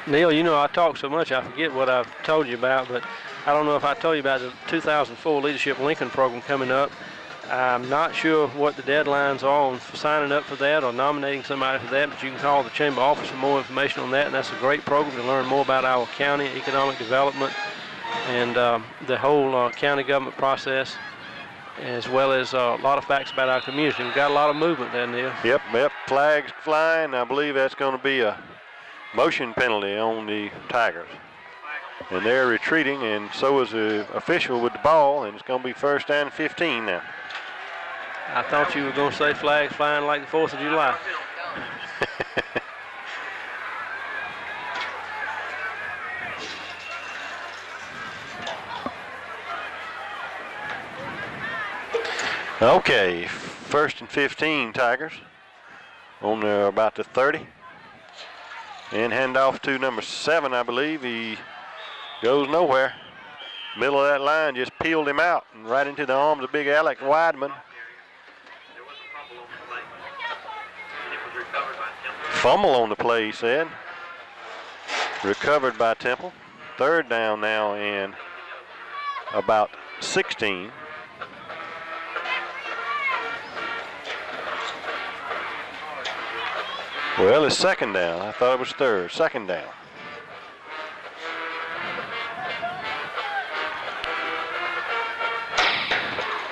34. Neil, you know I talk so much I forget what I've told you about, but I don't know if I told you about the 2004 Leadership Lincoln program coming up. I'm not sure what the deadlines are for signing up for that or nominating somebody for that, but you can call the Chamber office for more information on that, and that's a great program to learn more about our county economic development and the whole county government process, as well as a lot of facts about our community. We've got a lot of movement down there. Yep, flags flying. I believe that's going to be a motion penalty on the Tigers. And they're retreating, and so is the official with the ball, and it's going to be 1st down and 15 now. I thought you were going to say flags flying like the 4th of July. Okay, 1st and 15 Tigers on about the 30. And hand off to number 7, I believe. He goes nowhere. Middle of that line just peeled him out and right into the arms of big Alex Weidman. Fumble on the play, he said. Recovered by Temple. 3rd down now and about 16. Well, it's 2nd down. I thought it was 3rd. 2nd down.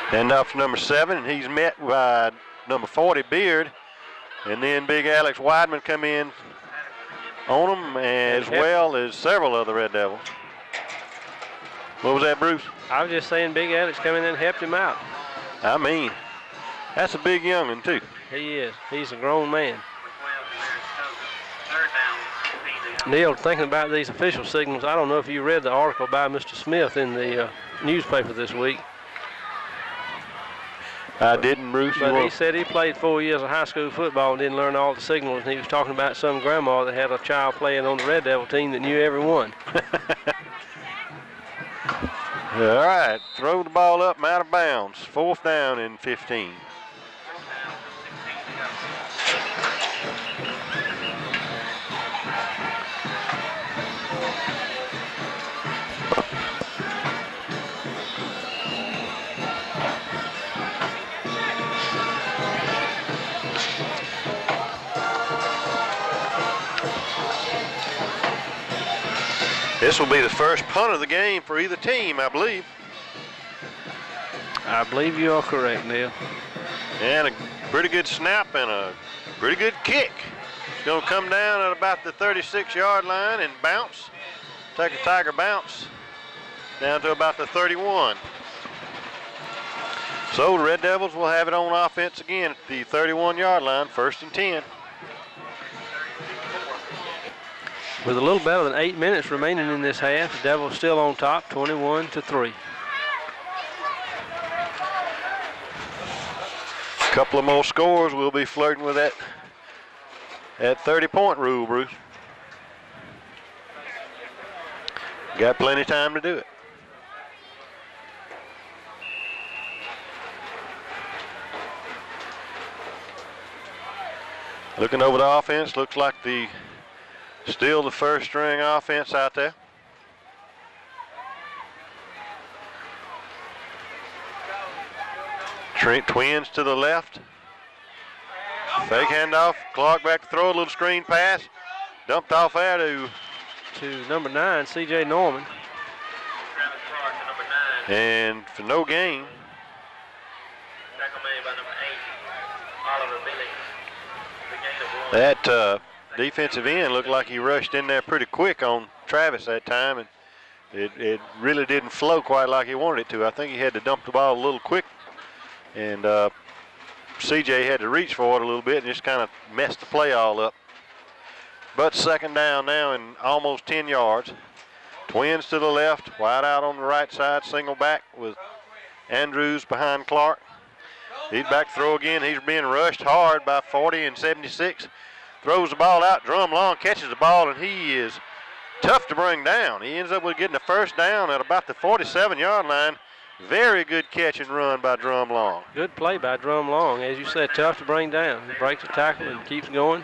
Hand off to number 7, and he's met by number 40, Beard. And then big Alex Weidman come in on him, as well as several other Red Devils. What was that, Bruce? I was just saying big Alex come in and helped him out. I mean, that's a big young'un, too. He is. He's a grown man. Neil, thinking about these official signals, I don't know if you read the article by Mr. Smith in the newspaper this week. I didn't, Bruce. But he said he played 4 years of high school football and didn't learn all the signals. And he was talking about some grandma that had a child playing on the Red Devil team that knew every one. All right, throw the ball up and out of bounds. 4th down and 15. This will be the first punt of the game for either team, I believe. I believe you are correct, Neil. And a pretty good snap and a pretty good kick. It's going to come down at about the 36-yard line and bounce. Take a Tiger bounce down to about the 31. So the Red Devils will have it on offense again at the 31-yard line, 1st and 10. With a little better than 8 minutes remaining in this half, the Devils still on top, 21-3. A couple of more scores, we'll be flirting with that 30-point rule, Bruce. Got plenty of time to do it. Looking over the offense, looks like still the first string offense out there. Trent Twins to the left. Fake handoff. Clark back to throw a little screen pass. Dumped off there to number 9, C.J. Norman. And for no gain. That defensive end looked like he rushed in there pretty quick on Travis that time, and it really didn't flow quite like he wanted it to. I think he had to dump the ball a little quick, and CJ had to reach for it a little bit and just kind of messed the play all up. But second down now and almost 10 yards. Twins to the left, wide out on the right side, single back with Andrews behind Clark. He's back to throw again. He's being rushed hard by 40 and 76. Throws the ball out. Drum Long catches the ball, and he is tough to bring down. He ends up with getting the first down at about the 47-yard line. Very good catch and run by Drum Long. Good play by Drum Long. As you said, tough to bring down. He breaks the tackle and keeps going.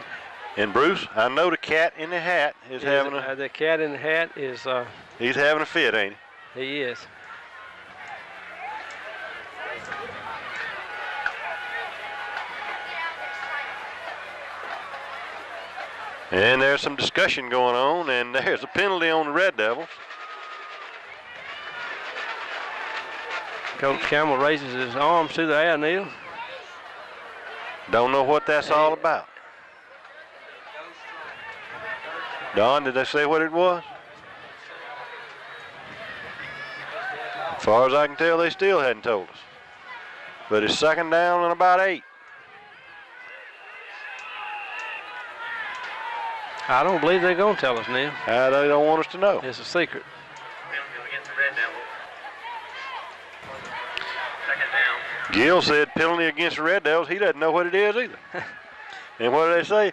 And Bruce, I know the cat in the hat is having the cat in the hat is. He's having a fit, ain't he? He is. And there's some discussion going on, and there's a penalty on the Red Devils. Coach Campbell raises his arms to the air, Neil. Don't know what that's all about. Don, did they say what it was? As far as I can tell, they still hadn't told us. But it's second down and about 8. I don't believe they're going to tell us, Neil. They don't want us to know. It's a secret. Against the Red Devils. Second down. Gill said penalty against the Red Devils. He doesn't know what it is either. And what do they say?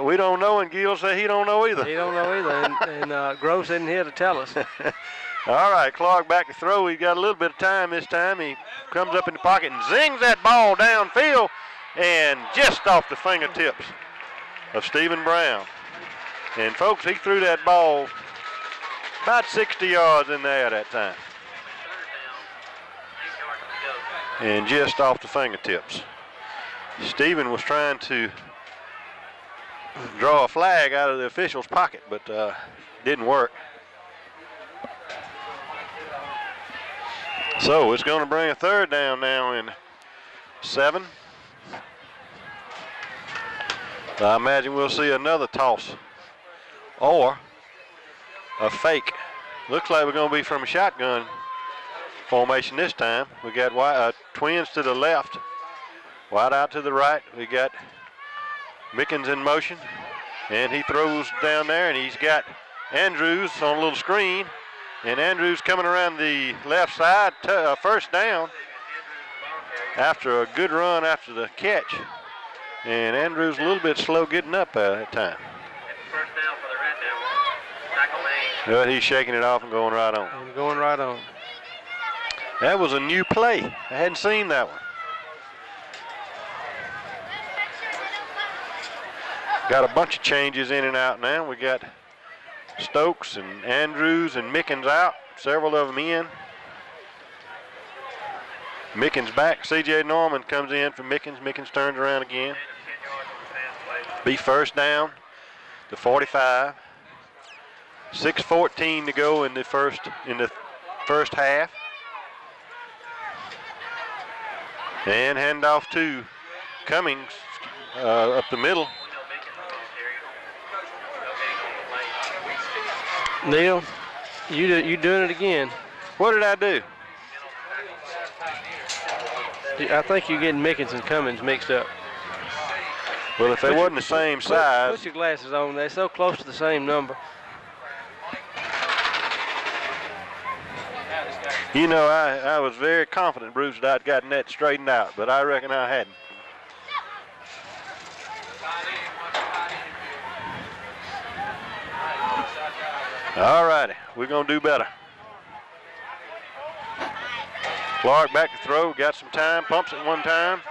We don't know, and Gill said he don't know either. He don't know either, and Gross isn't here to tell us. All right, Clark back to throw. He got a little bit of time this time. He comes up in the pocket and zings that ball downfield and just off the fingertips of Stephen Brown. And, folks, he threw that ball about 60 yards in the air that time. And just off the fingertips. Stephen was trying to draw a flag out of the official's pocket, but didn't work. So it's going to bring a third down now in 7. I imagine we'll see another toss or a fake. Looks like we're going to be from a shotgun formation this time. We got Twins to the left, wide out to the right. We got Mickens in motion, and he throws down there, and he's got Andrews on a little screen, and Andrews coming around the left side, first down after a good run after the catch. And Andrews a little bit slow getting up at that time. First down for the Red Devils. Tackle made. But he's shaking it off and going right on. And going right on. That was a new play. I hadn't seen that one. Got a bunch of changes in and out now. We got Stokes and Andrews and Mickens out. Several of them in. Mickens back. C.J. Norman comes in for Mickens. Mickens turns around again. Be first down to 45. 6:14 to go in the first half. And handoff to Cummings up the middle. Neil, you doing it again. What did I do? I think you're getting Mickens and Cummings mixed up. Well, if they wasn't the same size. Put your glasses on. They're so close to the same number. You know, I was very confident, Bruce, that I'd gotten that straightened out, but I reckon I hadn't. All righty, we're going to do better. Clark back to throw, got some time, pumps it one time.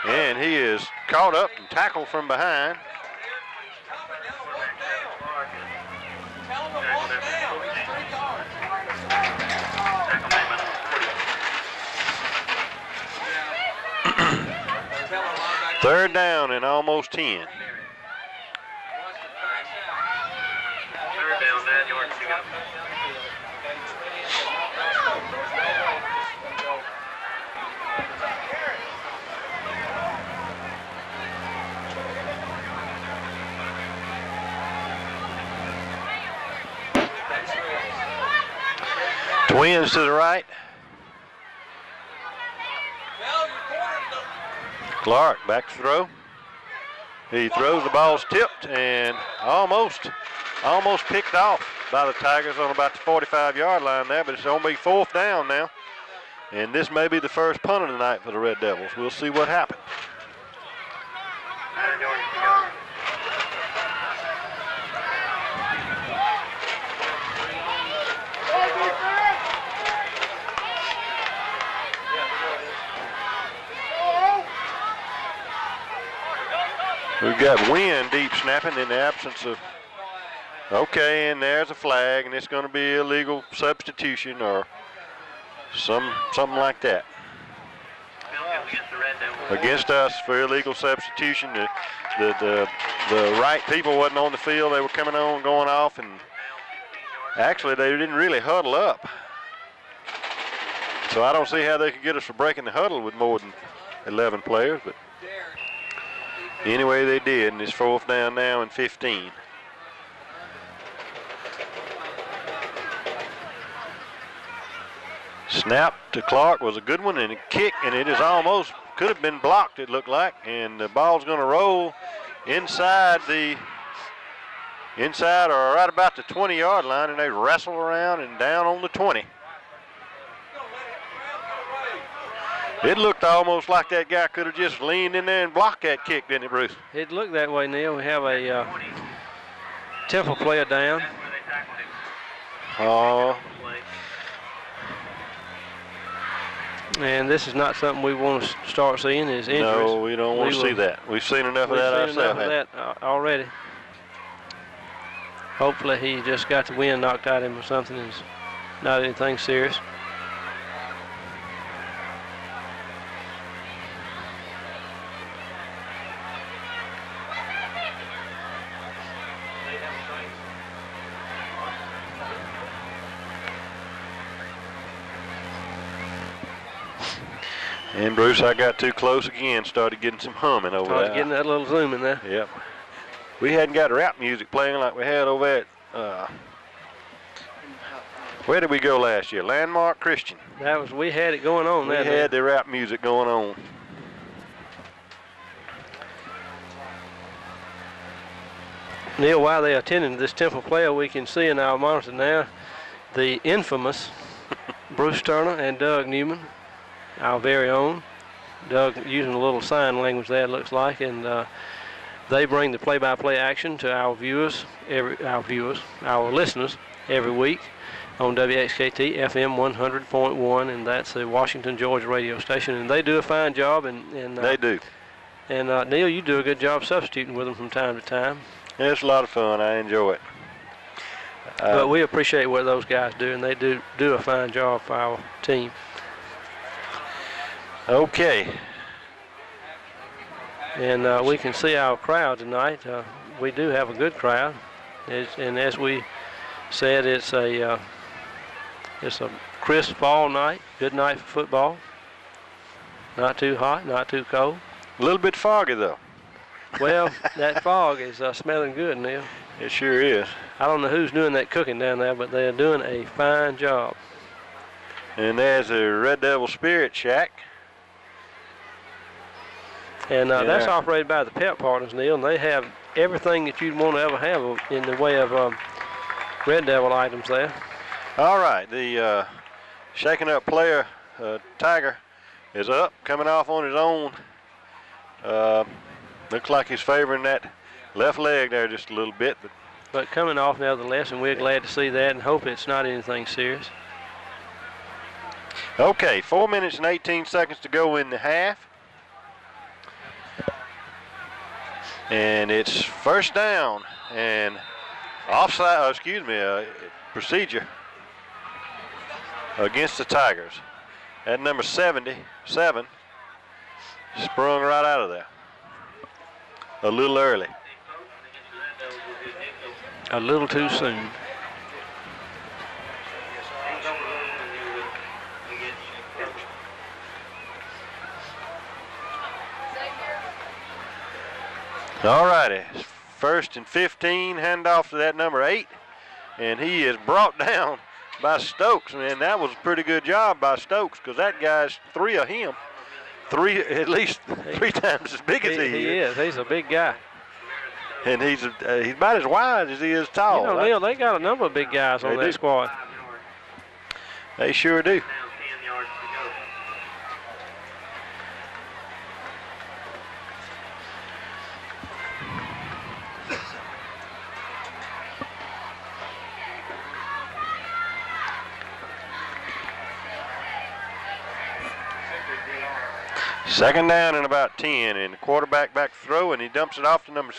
And he is caught up and tackled from behind. Third down and almost 10. Third down, 9 yards to go. Twins to the right. Clark back to throw. He throws, the ball's tipped and almost picked off by the Tigers on about the 45-yard line there, but it's going to be 4th down now. And this may be the first punt of the night for the Red Devils. We'll see what happens. We've got wind deep snapping in the absence of, okay, and there's a flag, and it's going to be illegal substitution or something like that. Against us for illegal substitution. The right people wasn't on the field. They were coming on, going off, and actually they didn't really huddle up. So I don't see how they could get us for breaking the huddle with more than 11 players, but anyway, they did, and it's 4th down now and 15. Snap to Clark was a good one, and a kick, and it is almost, could have been blocked, it looked like, and the ball's going to roll inside or right about the 20-yard line, and they wrestle around and down on the 20. It looked almost like that guy could have just leaned in there and blocked that kick, didn't it, Bruce? It looked that way, Neil. We have a Temple player down. Oh. And this is not something we want to start seeing is injuries. No, we don't want to see that. We've seen enough of that ourselves. We've seen enough of that already. Hopefully he just got the wind knocked out of him or something. It's not anything serious. And Bruce, I got too close again, started getting some humming over there. Started getting that little zoom in there. Yep. We hadn't got rap music playing like we had over at, where did we go last year? Landmark Christian. We had it going on there. We had the rap music going on. Neil, while they're attending this Temple player, we can see in our monitor now the infamous Bruce Turner and Doug Newman, our very own. Doug using a little sign language there, it looks like, and they bring the play-by-play action to our listeners every week on WXKT FM 100.1, and that's the Washington, Georgia radio station, and they do a fine job. And they do. And Neil, you do a good job substituting with them from time to time. Yeah, it's a lot of fun. I enjoy it. But we appreciate what those guys do, and they do a fine job for our team. Okay. And we can see our crowd tonight. We do have a good crowd, and as we said, it's a crisp fall night. Good night for football. Not too hot, not too cold. A little bit foggy though. Well, that fog is smelling good, Neil. It sure is. I don't know who's doing that cooking down there, but they're doing a fine job. And there's a Red Devil Spirit Shack. And that's operated by the Pep Partners, Neil, and they have everything that you'd want to ever have in the way of Red Devil items there. All right, the shaking up player, Tiger, is up, coming off on his own. Looks like he's favoring that left leg there just a little bit. But coming off nevertheless, and we're glad to see that and hope it's not anything serious. Okay, 4 minutes and 18 seconds to go in the half. And it's first down and offside, procedure against the Tigers. At number 77, sprung right out of there. A little early. A little too soon. All righty, first and 15, handoff to that number 8, and he is brought down by Stokes, man. That was a pretty good job by Stokes because that guy's 3 of him. At least 3 times as big as He is. He's a big guy. And he's about as wide as he is tall. You know, Neil, they got a number of big guys on that squad. They sure do. Down 10 yards to go. Second down and about 10, and the quarterback back to throw, and he dumps it off to number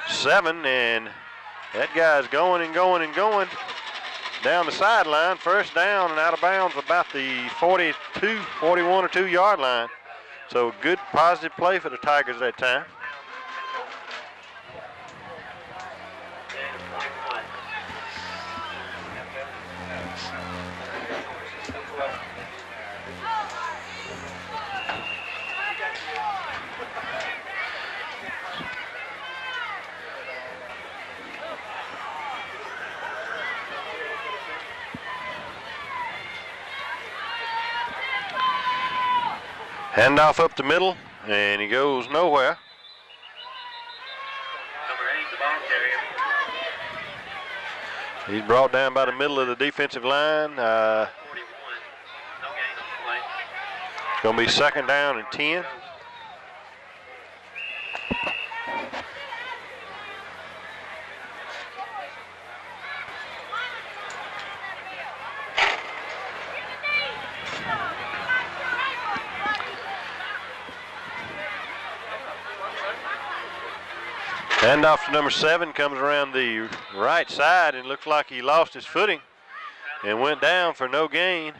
7, and that guy's going and going and going down the sideline. First down and out of bounds about the 41 or 2 yard line. So good positive play for the Tigers that time. Handoff up the middle, and he goes nowhere. Number 8, the ball carrier. He's brought down by the middle of the defensive line. 41. No gain on the play. It's going to be second down and 10. Handoff to number 7, comes around the right side and looks like he lost his footing and went down for no gain.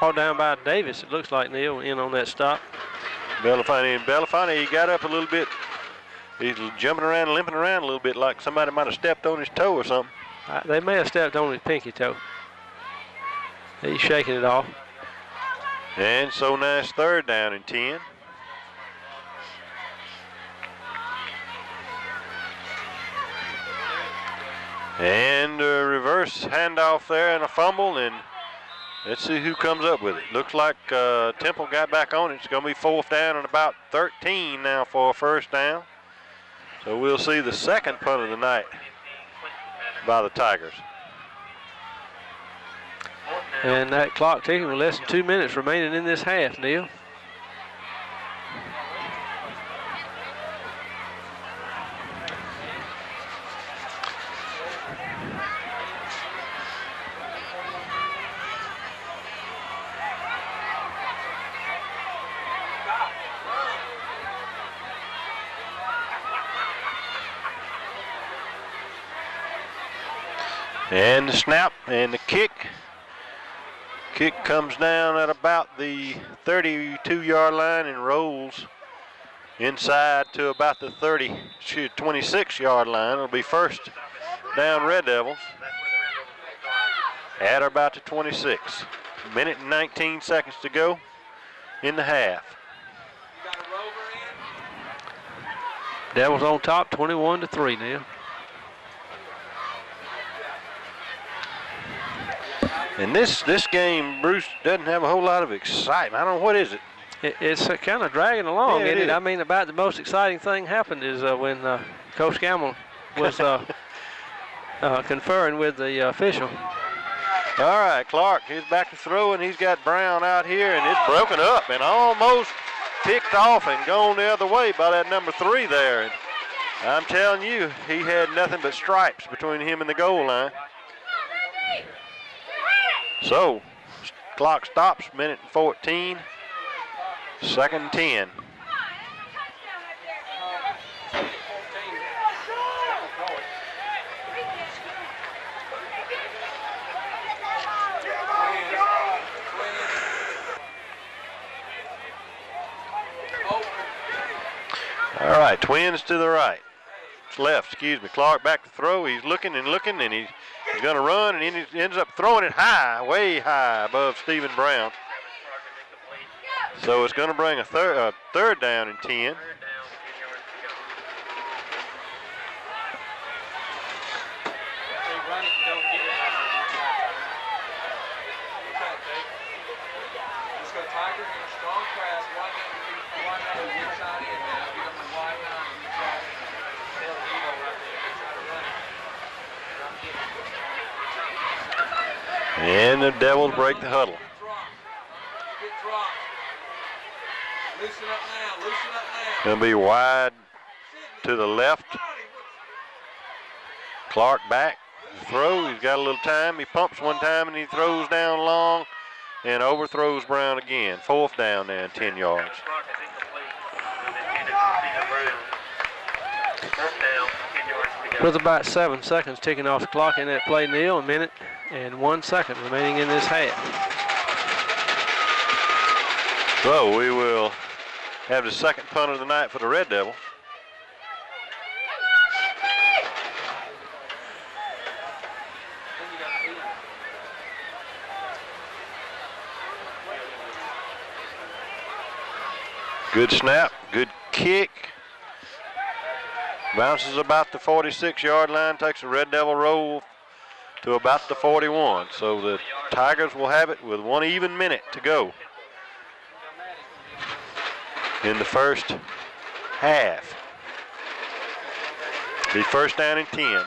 Ball down by Davis, it looks like, Neil, in on that stop. Belafonte, he got up a little bit. He's jumping around, limping around a little bit like somebody might have stepped on his toe or something. They may have stepped on his pinky toe. He's shaking it off. And so now it's third down and 10. And a reverse handoff there and a fumble, and let's see who comes up with it. Looks like Temple got back on it. It's going to be fourth down and about 13 now for a first down. So we'll see the second punt of the night by the Tigers. And that clock ticking with less than 2 minutes remaining in this half, Neil. And the snap and the kick. Kick comes down at about the 32-yard line and rolls inside to about the 26-yard line. It'll be first down Red Devils at about the 26. Minute and 19 seconds to go in the half. Devils on top, 21-3 now. And this game, Bruce, doesn't have a whole lot of excitement. I don't know, what is it? It's kind of dragging along, Yeah, isn't it it? is. I mean, about the most exciting thing happened is when Coach Gamble was conferring with the official. All right, Clark, he's back to throw, and he's got Brown out here, and it's broken up and almost picked off and gone the other way by that number 3 there. And I'm telling you, he had nothing but stripes between him and the goal line. So, clock stops, minute and 14, second and 10. All right, Twins to the right. It's left, excuse me. Clark back to throw. He's looking and looking, and he's going to run, and he ends up throwing it high, way high above Stephen Brown. So it's going to bring a third down and 10. And the Devils break the huddle. Loosen up now, loosen up now. Gonna be wide to the left. Clark back, throw, he's got a little time. He pumps one time and he throws down long and overthrows Brown again. 4th down there and 10 yards. With about 7 seconds ticking off the clock in that play, Neil, a minute and 1 second remaining in this half. So we will have the second punt of the night for the Red Devils. Good snap, good kick. Bounces about the 46-yard line, takes a Red Devil roll to about the 41. So the Tigers will have it with 1 even minute to go in the first half. Be 1st down and 10.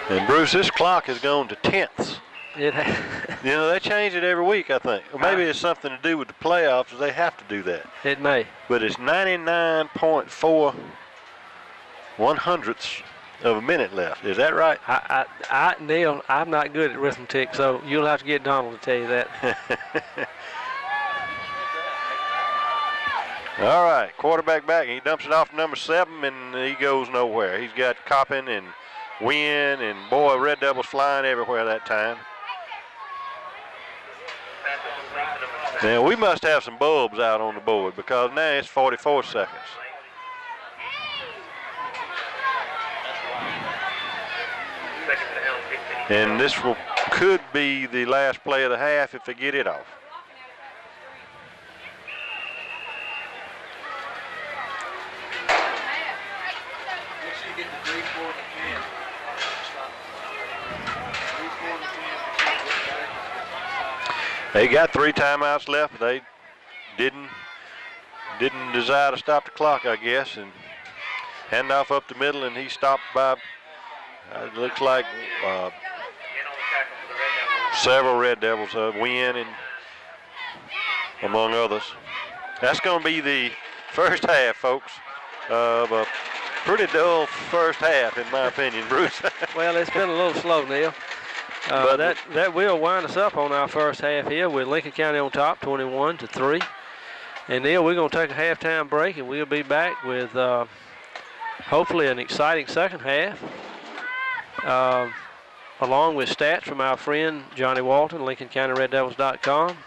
And Bruce, this clock has gone to tenths. You know, they change it every week, I think. Or maybe it's something to do with the playoffs. They have to do that. It may. But it's 99.4 1/100ths of a minute left. Is that right? Neil, I'm not good at arithmetic, so you'll have to get Donald to tell you that. All right, quarterback back. He dumps it off to number 7, and he goes nowhere. He's got Coppin and Wynn, and boy, Red Devils flying everywhere that time. Now, we must have some bulbs out on the board because now it's 44 seconds. And this could be the last play of the half if they get it off. They got 3 timeouts left. They didn't desire to stop the clock, I guess, and handoff up the middle, and he stopped by. It looks like several Red Devils, Wynn and among others. That's going to be the first half, folks, of a pretty dull first half, in my opinion, Bruce. Well, it's been a little slow, Neil. That will wind us up on our first half here with Lincoln County on top, 21-3. And Neil, we're going to take a halftime break, and we'll be back with hopefully an exciting second half, along with stats from our friend Johnny Walton, LincolnCountyRedDevils.com,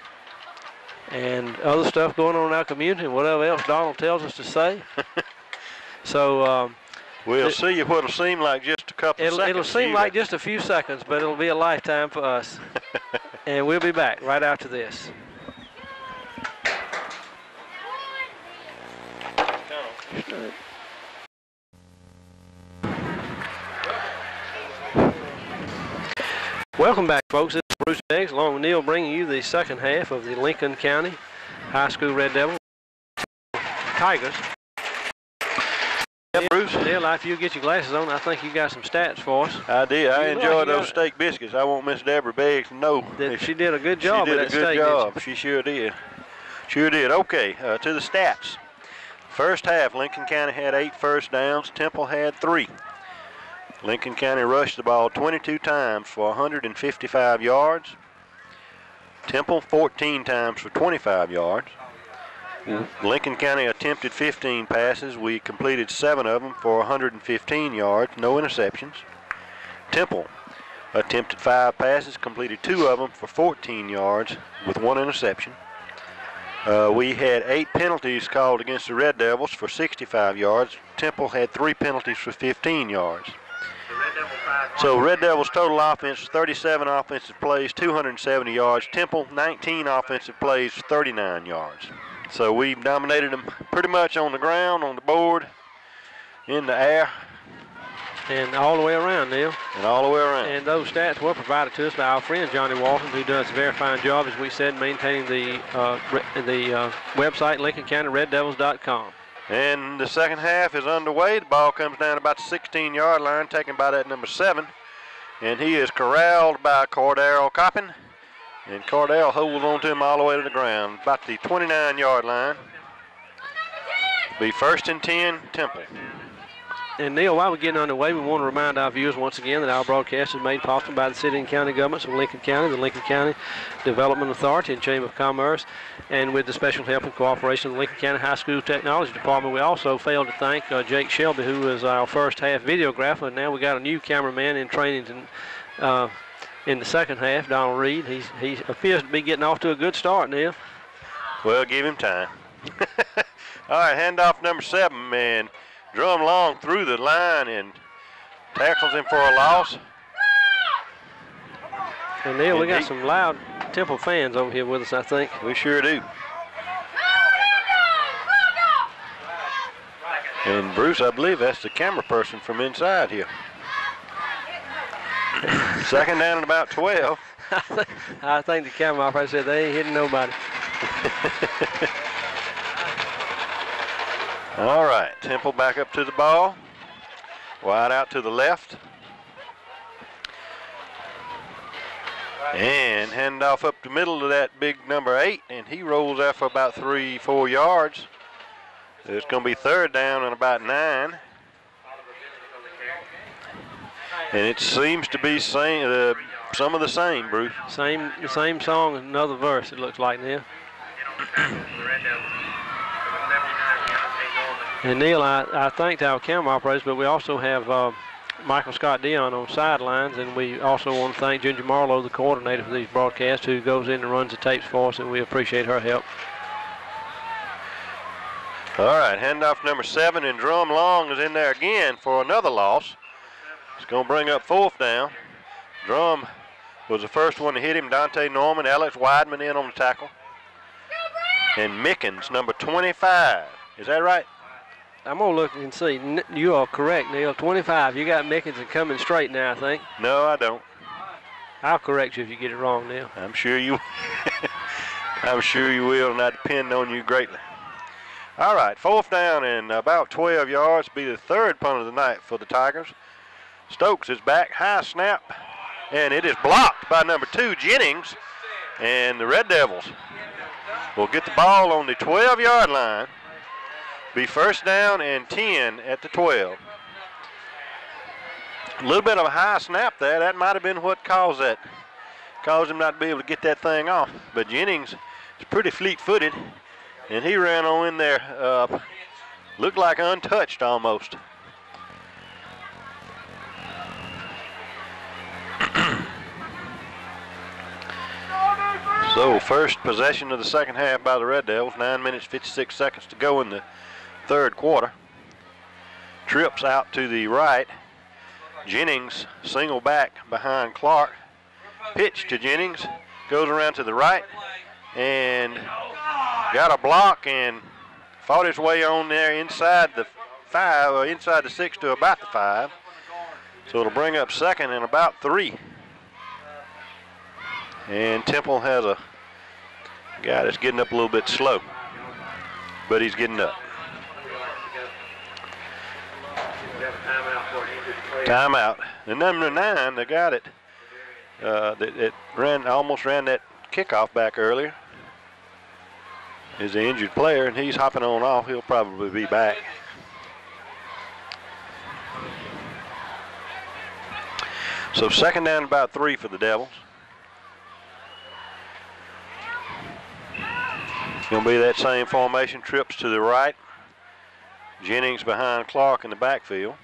and other stuff going on in our community and whatever else Donald tells us to say. So we'll see you what'll seem like just a couple seconds. It'll seem like just a few seconds, but it'll be a lifetime for us. And we'll be back right after this. Welcome back, folks. This is Bruce Beggs, along with Neil, bringing you the second half of the Lincoln County High School Red Devils Tigers. Yeah, Bruce. Neil, if you get your glasses on, I think you got some stats for us. I did. I enjoyed those steak biscuits. I want Miss Deborah Beggs to know that she did a good job. She did a good job. She sure did. Sure did. Okay, to the stats. First half, Lincoln County had 8 first downs. Temple had 3. Lincoln County rushed the ball 22 times for 155 yards. Temple 14 times for 25 yards. Lincoln County attempted 15 passes. We completed 7 of them for 115 yards, no interceptions. Temple attempted 5 passes, completed 2 of them for 14 yards with 1 interception. We had 8 penalties called against the Red Devils for 65 yards. Temple had 3 penalties for 15 yards. So Red Devils total offense was 37 offensive plays, 270 yards. Temple 19 offensive plays, 39 yards. So we dominated them pretty much on the ground, on the board, in the air. And all the way around, Neil. And all the way around. And those stats were provided to us by our friend Johnny Walton, who does a very fine job, as we said, maintaining the website, LincolnCountyRedDevils.com. And the second half is underway. The ball comes down about the 16-yard line, taken by that number 7. And he is corralled by Cordell Coppin. And Cordell holds on to him all the way to the ground, about the 29-yard line. Be 1st and 10, Temple. And Neil, while we're getting underway, we want to remind our viewers once again that our broadcast is made possible by the city and county governments of Lincoln County, the Lincoln County Development Authority and Chamber of Commerce, and with the special help and cooperation of the Lincoln County High School Technology Department. We also failed to thank Jake Shelby, who was our first half videographer, and now we got a new cameraman in training in the second half, Donald Reed. He appears to be getting off to a good start, Neil. Well, give him time. All right, handoff number 7, man. Drum long through the line and tackles him for a loss. And Neil, we got some loud Temple fans over here with us, I think. We sure do. And Bruce, I believe that's the camera person from inside here. Second down and about 12. I think the camera operator said they ain't hitting nobody. All right, Temple back up to the ball. Wide out to the left. And hand off up the middle to that big number 8, and he rolls out for about 3-4 yards. It's going to be 3rd down and about 9. And it seems to be some of the same, Bruce. Same song, another verse, it looks like, Neil. And Neil, I thanked our camera operators, but we also have Michael Scott Dion on sidelines, and we also want to thank Ginger Marlowe, the coordinator for these broadcasts, who goes in and runs the tapes for us, and we appreciate her help. All right, handoff number 7, and Drum Long is in there again for another loss. It's going to bring up 4th down. Drum was the first one to hit him. Dante Norman, Alex Weidman in on the tackle. And Mickens, number 25. Is that right? I'm going to look and see. You are correct, Neil. 25. You got Mickens and coming straight now, I think. No, I don't. I'll correct you if you get it wrong, Neil. I'm sure you I'm sure you will, and I depend on you greatly. All right, 4th down and about 12 yards. Be the 3rd punt of the night for the Tigers. Stokes is back, high snap, and it is blocked by number 2, Jennings. And the Red Devils will get the ball on the 12-yard line. Be 1st down and 10 at the 12. A little bit of a high snap there. That might have been what caused him not to be able to get that thing off. But Jennings is pretty fleet-footed, and he ran on in there, looked like untouched almost. So, first possession of the second half by the Red Devils. 9 minutes, 56 seconds to go in the 3rd quarter. Trips out to the right. Jennings single back behind Clark. Pitch to Jennings. Goes around to the right and got a block and fought his way on there inside the 5, or inside the 6 to about the 5. So it'll bring up 2nd and about 3. And Temple has a guy that's getting up a little bit slow, but he's getting up. Timeout. And number 9, the guy that almost ran that kickoff back earlier, is the injured player, and he's hopping on off. He'll probably be back. So 2nd down, about 3 for the Devils. Going to be that same formation. Trips to the right. Jennings behind Clark in the backfield.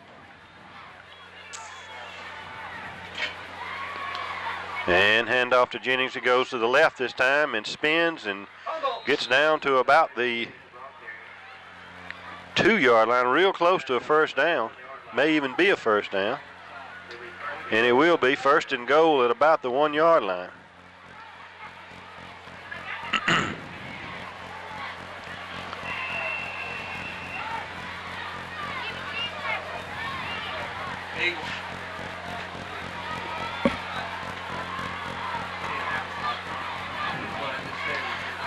And handoff to Jennings. He goes to the left this time and spins and gets down to about the 2-yard line, real close to a 1st down. May even be a 1st down. And it will be 1st and goal at about the 1-yard line. Eagles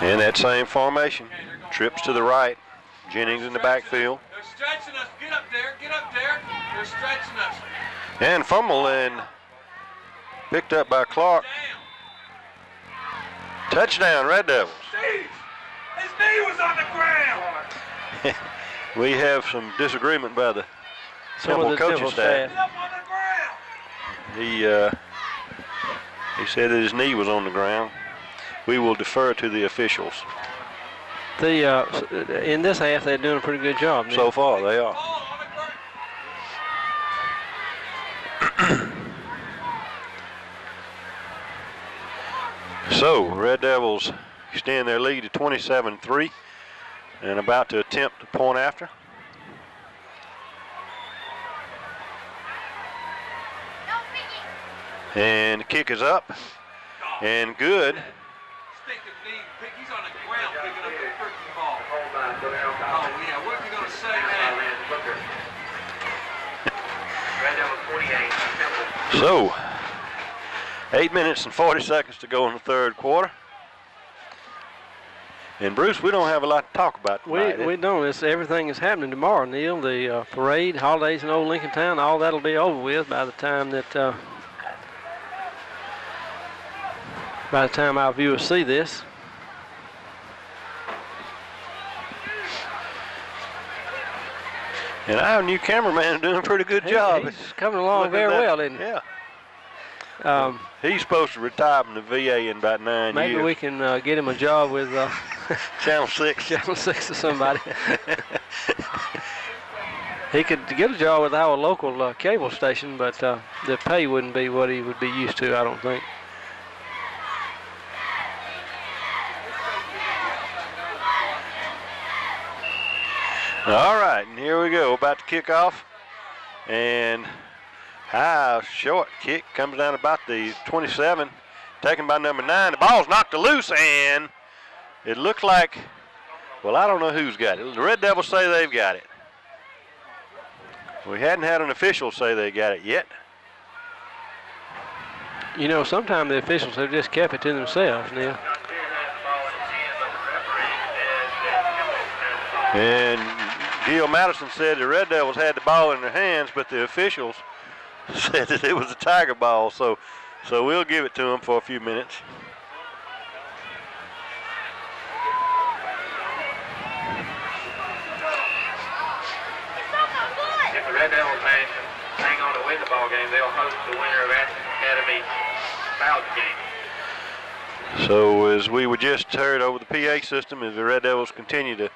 In that same formation, trips to the right, Jennings in the backfield. They're stretching us. Get up there. Get up there. They're stretching us. And fumble and picked up by Clark. Down. Touchdown, Red Devils. Steve, his knee was on the ground. We have some disagreement by the Some of Temple the coaching Temple staff. Get up on the ground. He said that his knee was on the ground. We will defer to the officials. In this half, they're doing a pretty good job. So far, they are. Ball on the ground. So, Red Devils extend their lead to 27-3 and about to attempt the point after. And the kick is up and good. Stinking knee. He's on the ground picking up the freaking ball. Oh, yeah. What are we going to say now? Red Devils 48. So, 8 minutes and 40 seconds to go in the third quarter. And Bruce, we don't have a lot to talk about tonight. We don't. Everything is happening tomorrow, Neil. The parade, holidays in Old Lincoln Town, all that'll be over with by the time that our viewers see this. And our new cameraman is doing a pretty good job. He's coming along very well, isn't he? Yeah. Um, He's supposed to retire from the VA in about 9 maybe years. we can get him a job with Channel 6. Channel 6 or somebody. He could get a job with our local cable station, but the pay wouldn't be what he would be used to, I don't think. All right, and here we go, about to kick off. And high, short kick comes down about the 27, taken by number 9. The ball's knocked loose, and it looks like, well, I don't know who's got it. The Red Devils say they've got it. We hadn't had an official say they got it yet. You know, sometimes the officials have just kept it to themselves, Neil. And Gil Madison said the Red Devils had the ball in their hands, but the officials said that it was a Tiger ball. So we'll give it to them for a few minutes. If the Red Devils manage to hang on to win the ball game, they'll host the winner of Athens Academy Bowden game. So as we were just heard over the PA system, as the Red Devils continue to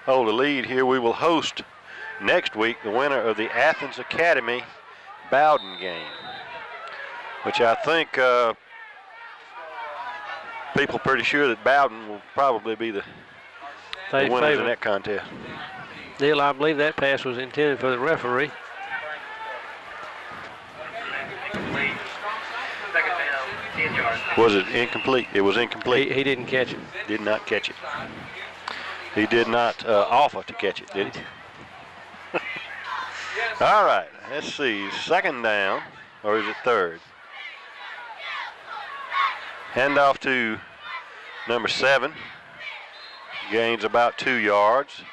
hold the lead here, we will host next week the winner of the Athens Academy Bowden game, which I think people are pretty sure that Bowden will probably be the winners in that contest. Neil, I believe that pass was intended for the referee. Second down, 10 yards. Was it incomplete? It was incomplete. He didn't catch it. Did not catch it. He did not offer to catch it, did he? All right, let's see. Second down, or is it third? Handoff to number 7. Gains about 2 yards.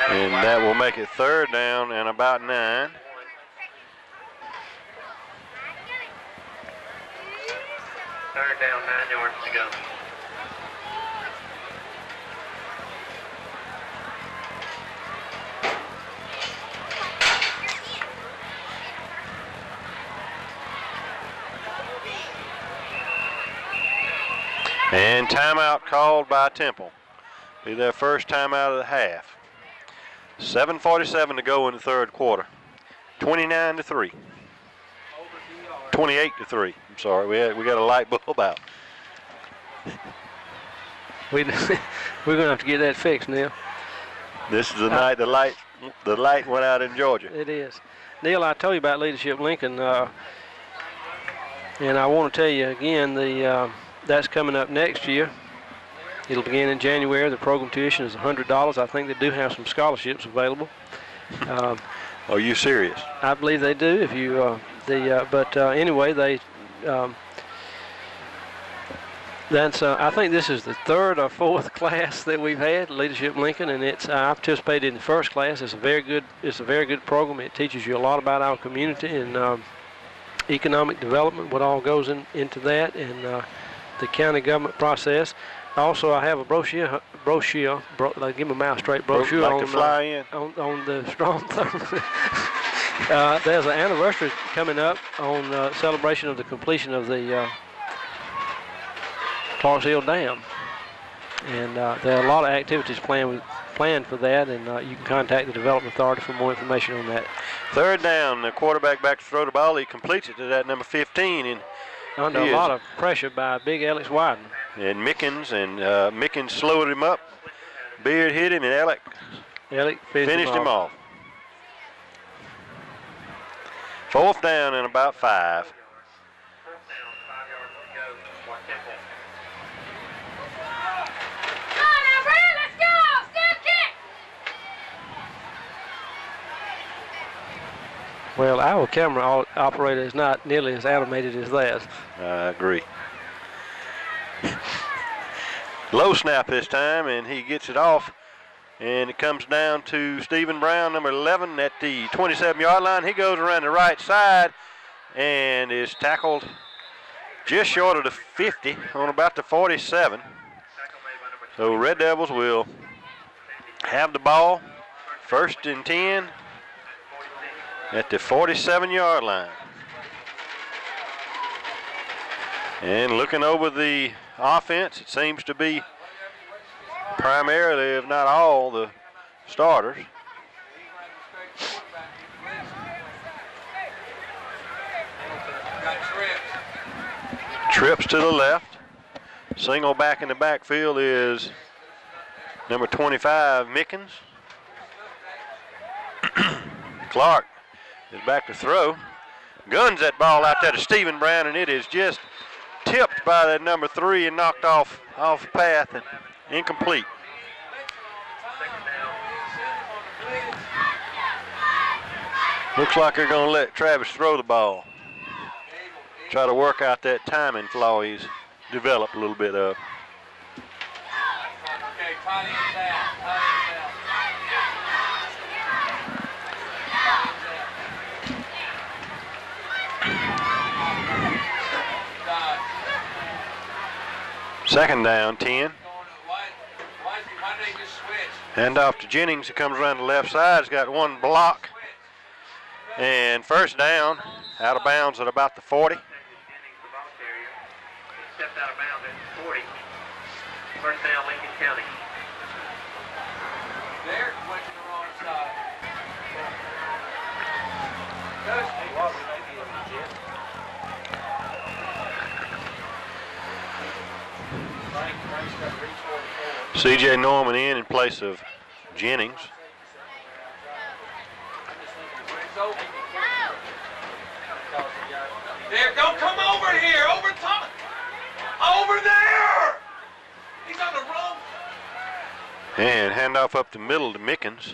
And that will make it third down and about 9. Third down, 9 yards to go. And timeout called by Temple. Be their first timeout of the half. 7:47 to go in the third quarter. 29-3. 28-3. I'm sorry, we got a light bulb out. We're gonna have to get that fixed, Neil. This is the night the light went out in Georgia. It is. Neil, I told you about Leadership Lincoln, and I want to tell you again, that's coming up next year. It'll begin in January. The program tuition is $100. I think they do have some scholarships available. Are you serious? I believe they do. If you anyway, they. I think this is the third or fourth class that we've had, Leadership Lincoln, and I participated in the first class. It's a very good program. It teaches you a lot about our community and economic development, what all goes into that, and the county government process. Also, I have a brochure. Give me a mouth straight brochure like to fly in. On the Strom Thurmond. There's an anniversary coming up on celebration of the completion of the Clarks Hill Dam, and there are a lot of activities planned for that, and you can contact the Development Authority for more information on that. Third down, the quarterback back to throw the ball. He completes it to that number 15, and under a lot of pressure by Big Alex Wyden. And Mickens slowed him up. Beard hit him, and Alec finished him off. Fourth down and about 5. Well, our camera operator is not nearly as animated as theirs. I agree. Low snap this time, and he gets it off. And it comes down to Stephen Brown, number 11, at the 27-yard line. He goes around the right side and is tackled just short of the 50 on about the 47. So Red Devils will have the ball, 1st and 10 at the 47-yard line. And looking over the offense, it seems to be primarily, if not all, the starters. Trips to the left. Single back in the backfield is number 25, Mickens. Clark is back to throw. Guns that ball out there to Stephen Brown, and it is just tipped by that number 3 and knocked off path and incomplete. Looks like they're going to let Travis throw the ball. Try to work out that timing flaw he's developed a little bit of. Okay, tight ends out. Second down, 10. Hand off to Jennings, who comes around the left side. He's got one block. And first down, out of bounds at about the 40. Stepped out of bounds at 40. First down, Lincoln County. There, went to the wrong side. C.J. Norman in place of Jennings. There, don't come over here, over top. Over there! He's on the wrong. And handoff up the middle to Mickens.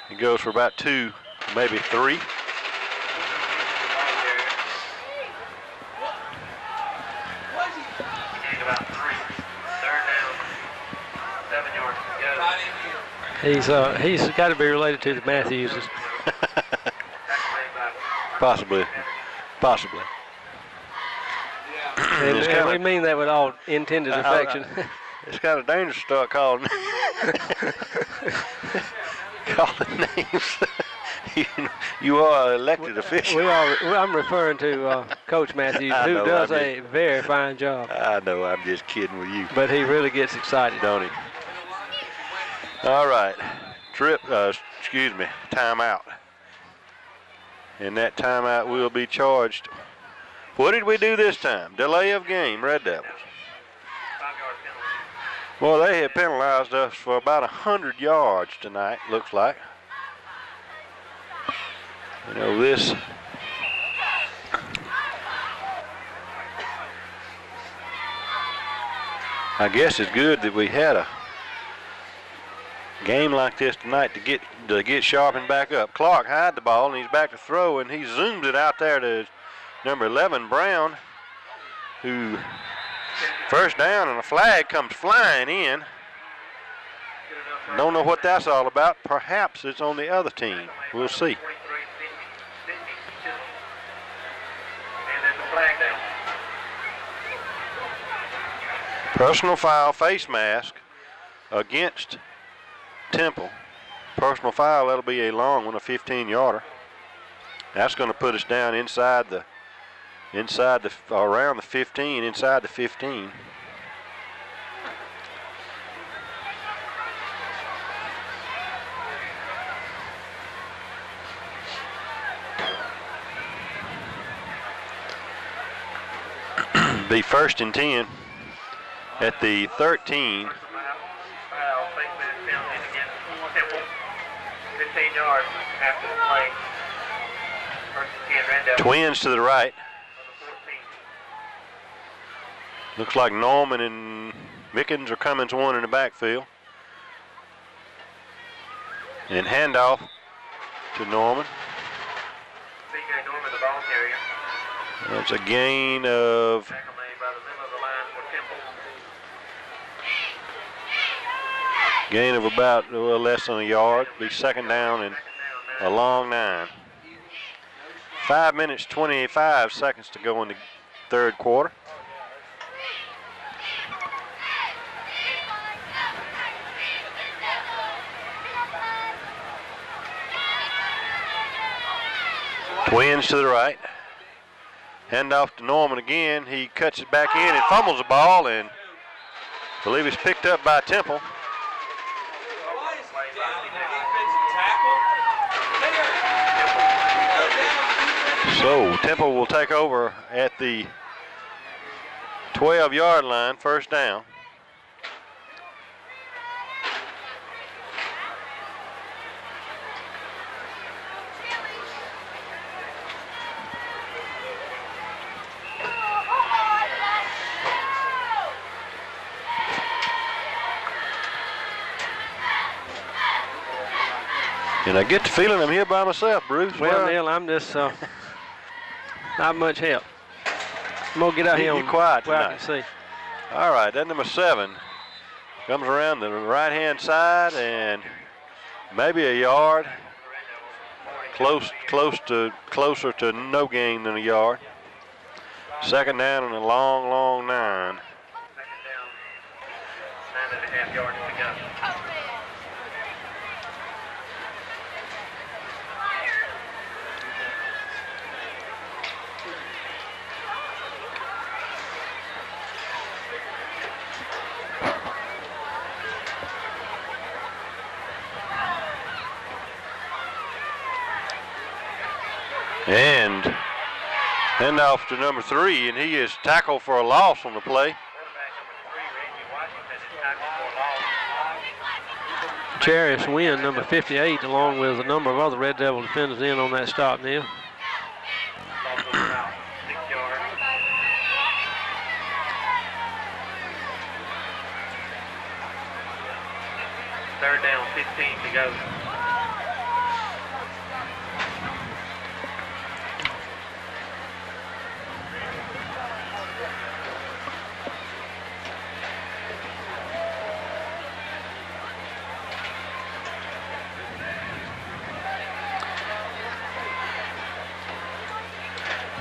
He goes for about 2, maybe 3. About 3. Third down. 7 yards to go. He's got to be related to the Matthews. Possibly. And we mean that with all intended affection. It's kind of dangerous to start calling names. you are an elected official. I'm referring to Coach Matthews, who does a very fine job. I know, I'm just kidding with you. But he really gets excited. Don't he? All right. Timeout. And that timeout will be charged. What did we do this time? Delay of game, Red Devils. 5-yard penalty. Well, they have penalized us for about 100 yards tonight, looks like. You know, this I guess it's good that we had game like this tonight to get sharpened back up. Clark had the ball, and he's back to throw, and he zooms it out there to number 11, Brown, who first down, and a flag comes flying in. Don't know what that's all about. Perhaps it's on the other team. We'll see. Personal foul, face mask against Temple. Personal foul, that'll be a long one, a 15-yarder. That's going to put us down around the 15, inside the 15. Be first and 10 at the 13. 15 yards after the play. First and 10, Twins to the right. Looks like Norman and Mickens or Cummins one in the backfield. And handoff to Norman. C.J. Norman, the ball carrier. That's a gain of Tackle made by the middle of the line for Temple. gain of about less than a yard. Be second down and a long 9. 5 minutes, 25 seconds to go in the third quarter. Twins to the right. Handoff to Norman again. He cuts it back in and fumbles the ball, and I believe it's picked up by Temple. So Temple will take over at the 12-yard line, first down. And I get the feeling I'm here by myself, Bruce. Well, Neil, I'm just not much help. I'm going to get out here You're quiet where I tonight. can see. All right, that number 7 comes around the right-hand side and maybe a yard. Closer to no gain than a yard. Second down and a long, long 9. Second down, 9.5 yards to go. And handoff to number 3, and he is tackled for a loss on the play. Charius Wynn, number 58, along with a number of other Red Devil defenders in on that stop, Neil. 6 yards. Third down, 15 to go.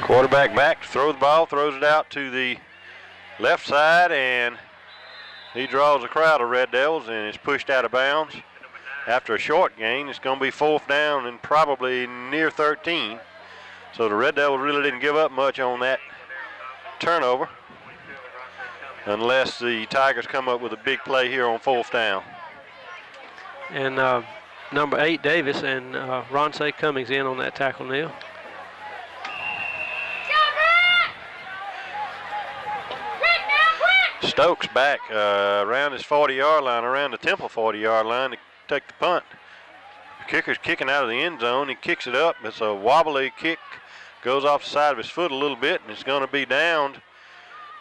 Quarterback back to throw the ball, throws it out to the left side, and he draws a crowd of Red Devils and is pushed out of bounds. After a short gain, it's going to be 4th down and probably near 13. So the Red Devils really didn't give up much on that turnover unless the Tigers come up with a big play here on 4th down. And number 8, Davis, and Ronce Cummings in on that tackle, Neil. Stokes back around his 40-yard line, around the Temple 40-yard line to take the punt. The kicker's kicking out of the end zone. He kicks it up. It's a wobbly kick. Goes off the side of his foot a little bit, and it's going to be downed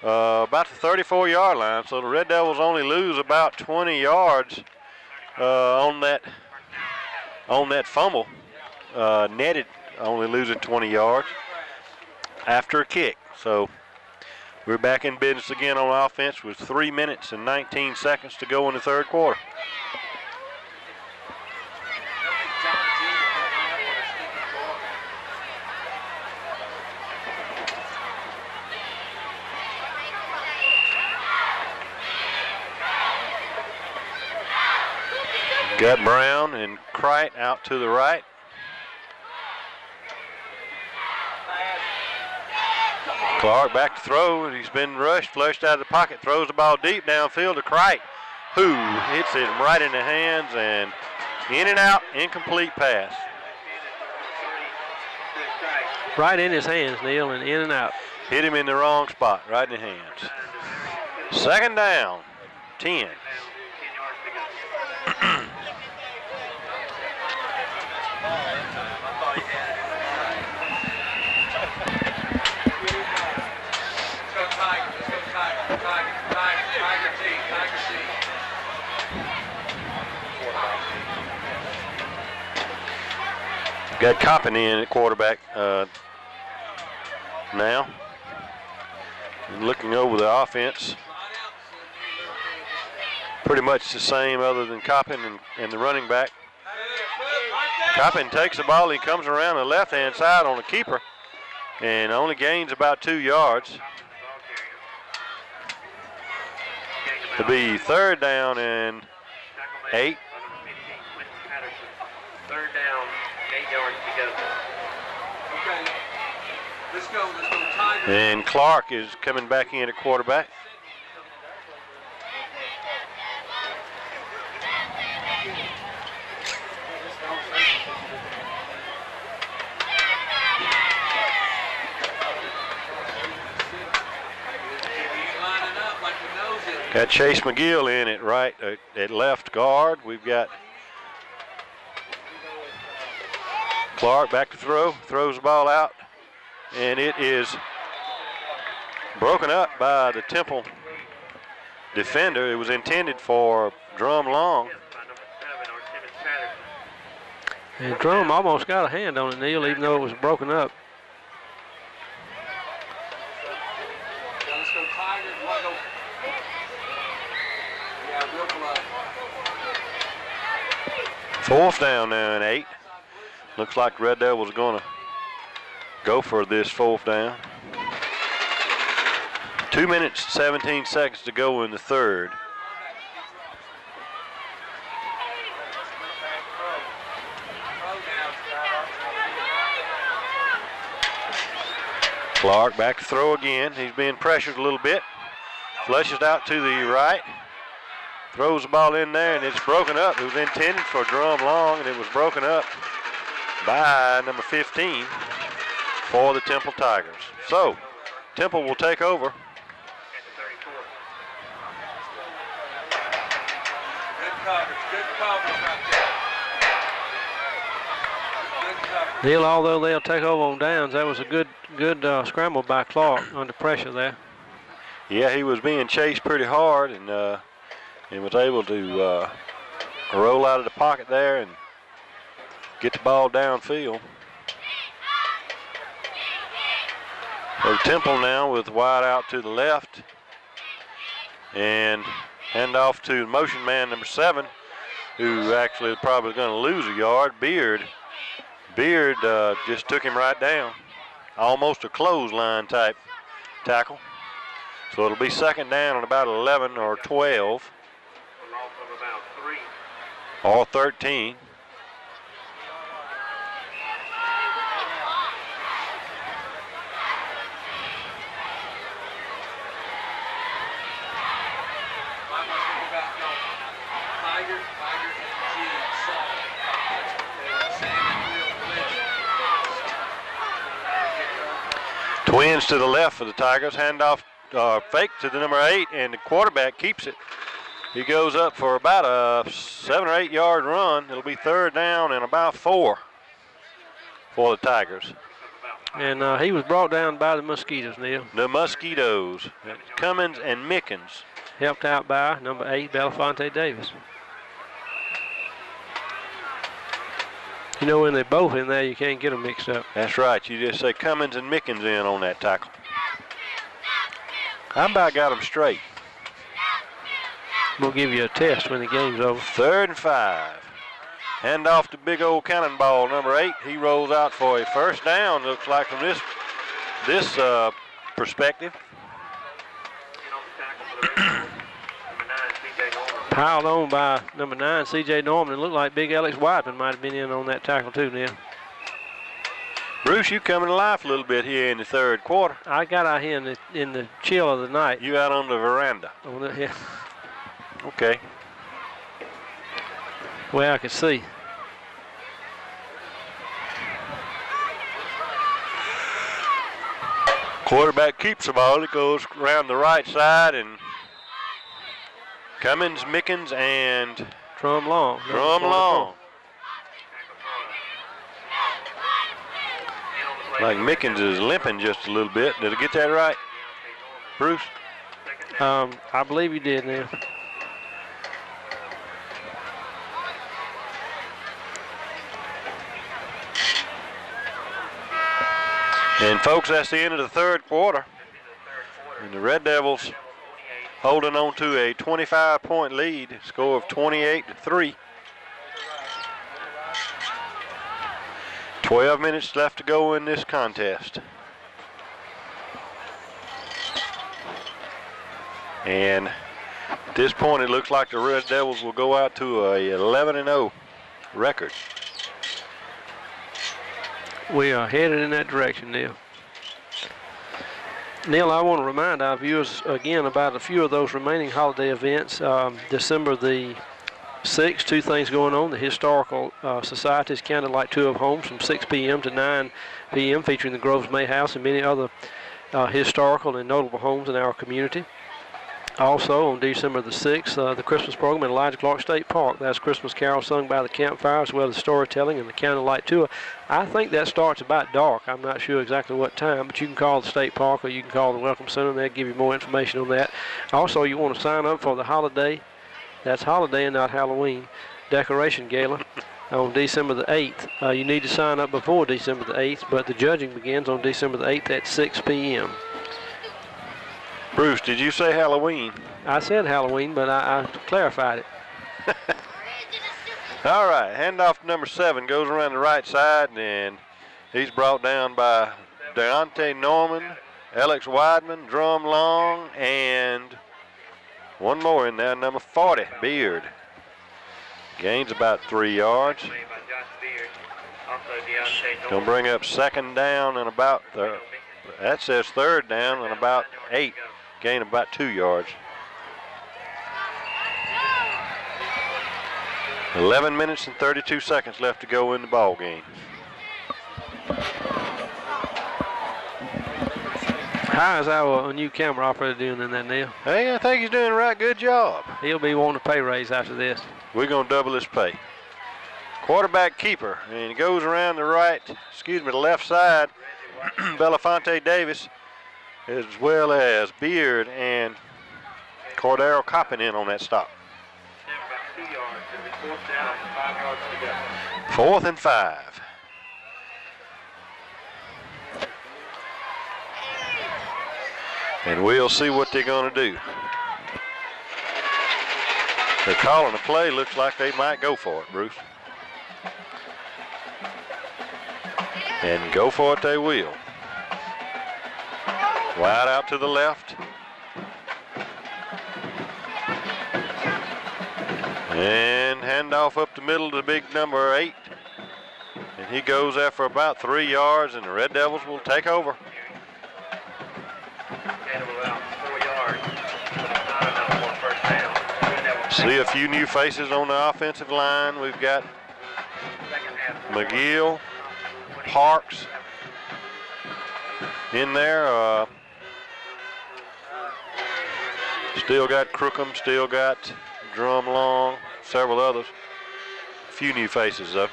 about the 34-yard line. So the Red Devils only lose about 20 yards on that fumble, netted, only losing 20 yards after a kick. So we're back in business again on offense with 3 minutes and 19 seconds to go in the third quarter. Got Brown and Crite out to the right. Clark back to throw, and he's been rushed, flushed out of the pocket, throws the ball deep downfield to Crite, who hits it right in the hands, and in and out, incomplete pass. Right in his hands, Neil, and in and out. Hit him in the wrong spot, right in the hands. Second down, 10. Got Coppin in at quarterback now. And looking over the offense, pretty much the same other than Coppin and the running back. Coppin takes the ball, he comes around the left-hand side on the keeper and only gains about 2 yards. To be third down and 8. Third down, 8 yards to go. Okay. Let's go, Tigers. And Clark is coming back in at quarterback. Got Chase McGill in at left guard. We've got Clark back to throw, throws the ball out, and it is broken up by the Temple defender. It was intended for Drum Long. And Drum almost got a hand on it, Neil, even though it was broken up. Let's go Tigers. Fourth down now and 8. Looks like Red Devils going to go for this fourth down. 2 minutes, 17 seconds to go in the third. Clark back to throw again. He's being pressured a little bit. Flushes out to the right. Throws the ball in there, and it's broken up. It was intended for Drum Long, and it was broken up by number 15 for the Temple Tigers. So, Temple will take over. Good coverage right there. Good coverage. Neil, although they'll take over on downs, that was a good scramble by Clark under pressure there. Yeah, he was being chased pretty hard, and was able to roll out of the pocket there and get the ball downfield. So Temple now with wide out to the left, and hand off to motion man number 7, who actually probably going to lose a yard. Beard just took him right down. Almost a clothesline type tackle. So it'll be second down on about 11 or 12. Or 13. Twins to the left for the Tigers. Handoff, fake to the number 8, and the quarterback keeps it. He goes up for about a 7 or 8 yard run. It'll be third down and about 4 for the Tigers. And he was brought down by the Mosquitoes, Neil. The Mosquitoes, Cummins and Mickens. Helped out by number 8, Belafonte Davis. You know, when they're both in there, you can't get them mixed up. That's right. You just say Cummins and Mickens in on that tackle. I about got them straight. We'll give you a test when the game's over. 3rd and 5. Hand off to big old Cannonball, number 8. He rolls out for a first down, looks like, from this perspective. Piled on by number 9, C.J. Norman. It looked like big Alex Whiteman might have been in on that tackle too, Neil. Bruce, you coming to life a little bit here in the 3rd quarter. I got out here in the chill of the night. You out on the veranda. Yeah. Okay. Well, I could see. Quarterback keeps the ball. It goes around the right side, and Cummins, Mickens, and Drum Long. Like Mickens is limping just a little bit. Did I get that right, Bruce? I believe you did, Neil. And folks, that's the end of the 3rd quarter. And the Red Devils holding on to a 25-point lead, score of 28-3. 12 minutes left to go in this contest. And at this point, it looks like the Red Devils will go out to a 11-0 record. We are headed in that direction, Neil. Neil, I want to remind our viewers again about a few of those remaining holiday events. December the 6th, 2 things going on. The Historical Society's Candlelight Tour of Homes from 6 p.m. to 9 p.m. featuring the Groves May House and many other historical and notable homes in our community. Also, on December the 6th, the Christmas program at Elijah Clark State Park. That's Christmas carols sung by the campfire, as well as storytelling and the candlelight tour. I think that starts about dark. I'm not sure exactly what time, but you can call the state park or you can call the Welcome Center, and they'll give you more information on that. Also, you want to sign up for the holiday, that's holiday and not Halloween, decoration gala on December the 8th. You need to sign up before December the 8th, but the judging begins on December the 8th at 6 p.m. Bruce, did you say Halloween? I said Halloween, but I clarified it. All right, handoff to number 7, goes around the right side, and he's brought down by Deontay Norman, Alex Weidman, Drum Long, and one more in there, number 40, Beard. Gains about 3 yards. Gonna bring up 2nd down and about, that says 3rd down and about 8. Gain about 2 yards. 11 minutes and 32 seconds left to go in the ball game. How is our new camera operator doing in that, Neil? Hey, I think he's doing a right good job. He'll be wanting a pay raise after this. We're going to double his pay. Quarterback keeper, and he goes around the left side. Belafonte Davis, as well as Beard and Cordero Coppin in on that stop. 4th and 5. And we'll see what they're going to do. They're calling a play. Looks like they might go for it, Bruce. And go for it they will. Wide out to the left. And handoff up the middle to big number 8. And he goes there for about 3 yards, and the Red Devils will take over. See a few new faces on the offensive line. We've got McGill, Parks in there. Still got Crookham, still got Drum Long, several others. A few new faces though.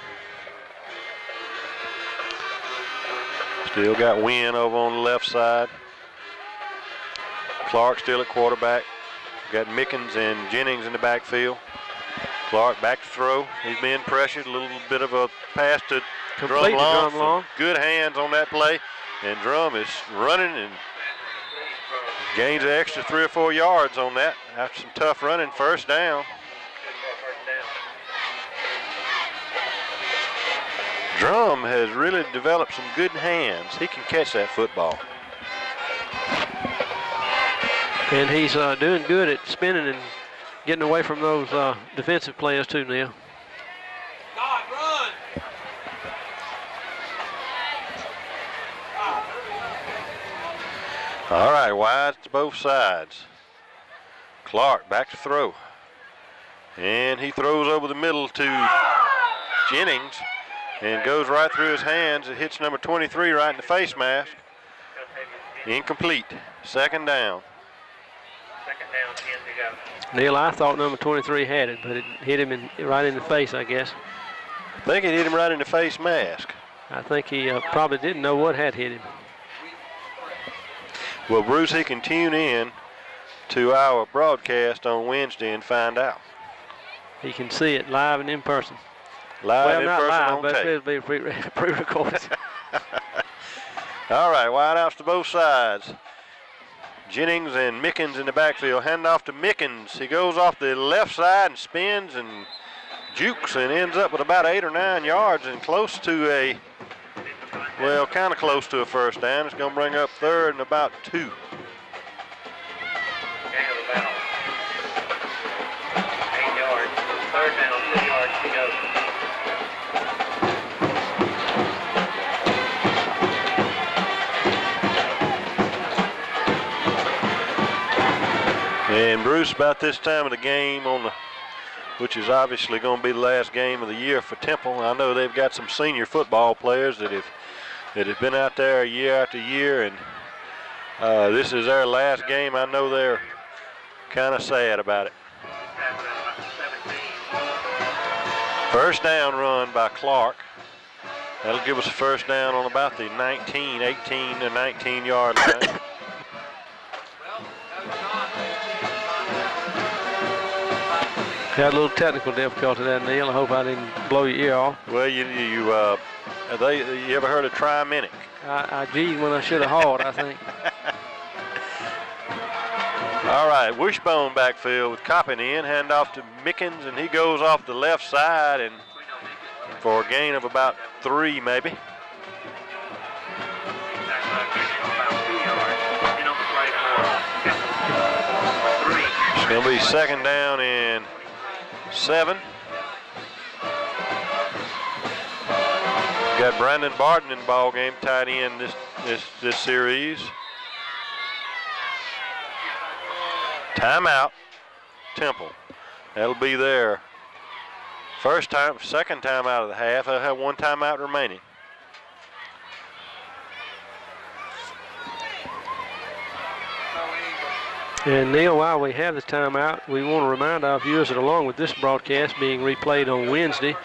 Still got Wynn over on the left side. Clark still at quarterback. Got Mickens and Jennings in the backfield. Clark back to throw. He's being pressured. A little bit of a pass to Complete to Drum Drum Long. Good hands on that play. And Drum is running and gains an extra 3 or 4 yards on that after some tough running. First down. Drum has really developed some good hands. He can catch that football. And he's doing good at spinning and getting away from those defensive players too, Neil. God, run! All right, wide to both sides. Clark back to throw. And he throws over the middle to Jennings and goes right through his hands. It hits number 23 right in the face mask. Incomplete. Second down. Second down, 10 to go. Neil, I thought number 23 had it, but it hit him right in the face, I guess. I think it hit him right in the face mask. I think he probably didn't know what had hit him. Well, Bruce, he can tune in to our broadcast on Wednesday and find out. He can see it live and in person. Live Well, in not person live, on but tape. it'll be pre-recorded. All right, wide outs to both sides. Jennings and Mickens in the backfield. Hand off to Mickens. He goes off the left side and spins and jukes and ends up with about 8 or 9 yards and close to a, well, kind of close to a first down. It's going to bring up third and about 2. Gain of about 8 yards. Third down, 2 yards to go. And Bruce, about this time of the game, which is obviously going to be the last game of the year for Temple. I know they've got some senior football players that have been out there year after year, and this is their last game. I know they're kind of sad about it. First down run by Clark. That'll give us a first down on about the 18 to 19 yard line. Had a little technical difficulty there, Neil. I hope I didn't blow your ear off. Well, you ever heard of Triminic? I G'd when I should have hauled, I think. All right, Wishbone backfield with Coppin in, hand off to Mickens, and he goes off the left side and for a gain of about 3 maybe. It's going to be second down and 7. Got Brandon Barton in the ball game, tight end this series. Timeout, Temple. That'll be their second time out of the half. They'll have 1 timeout remaining. And Neil, while we have the timeout, we want to remind our viewers that along with this broadcast being replayed on Wednesday,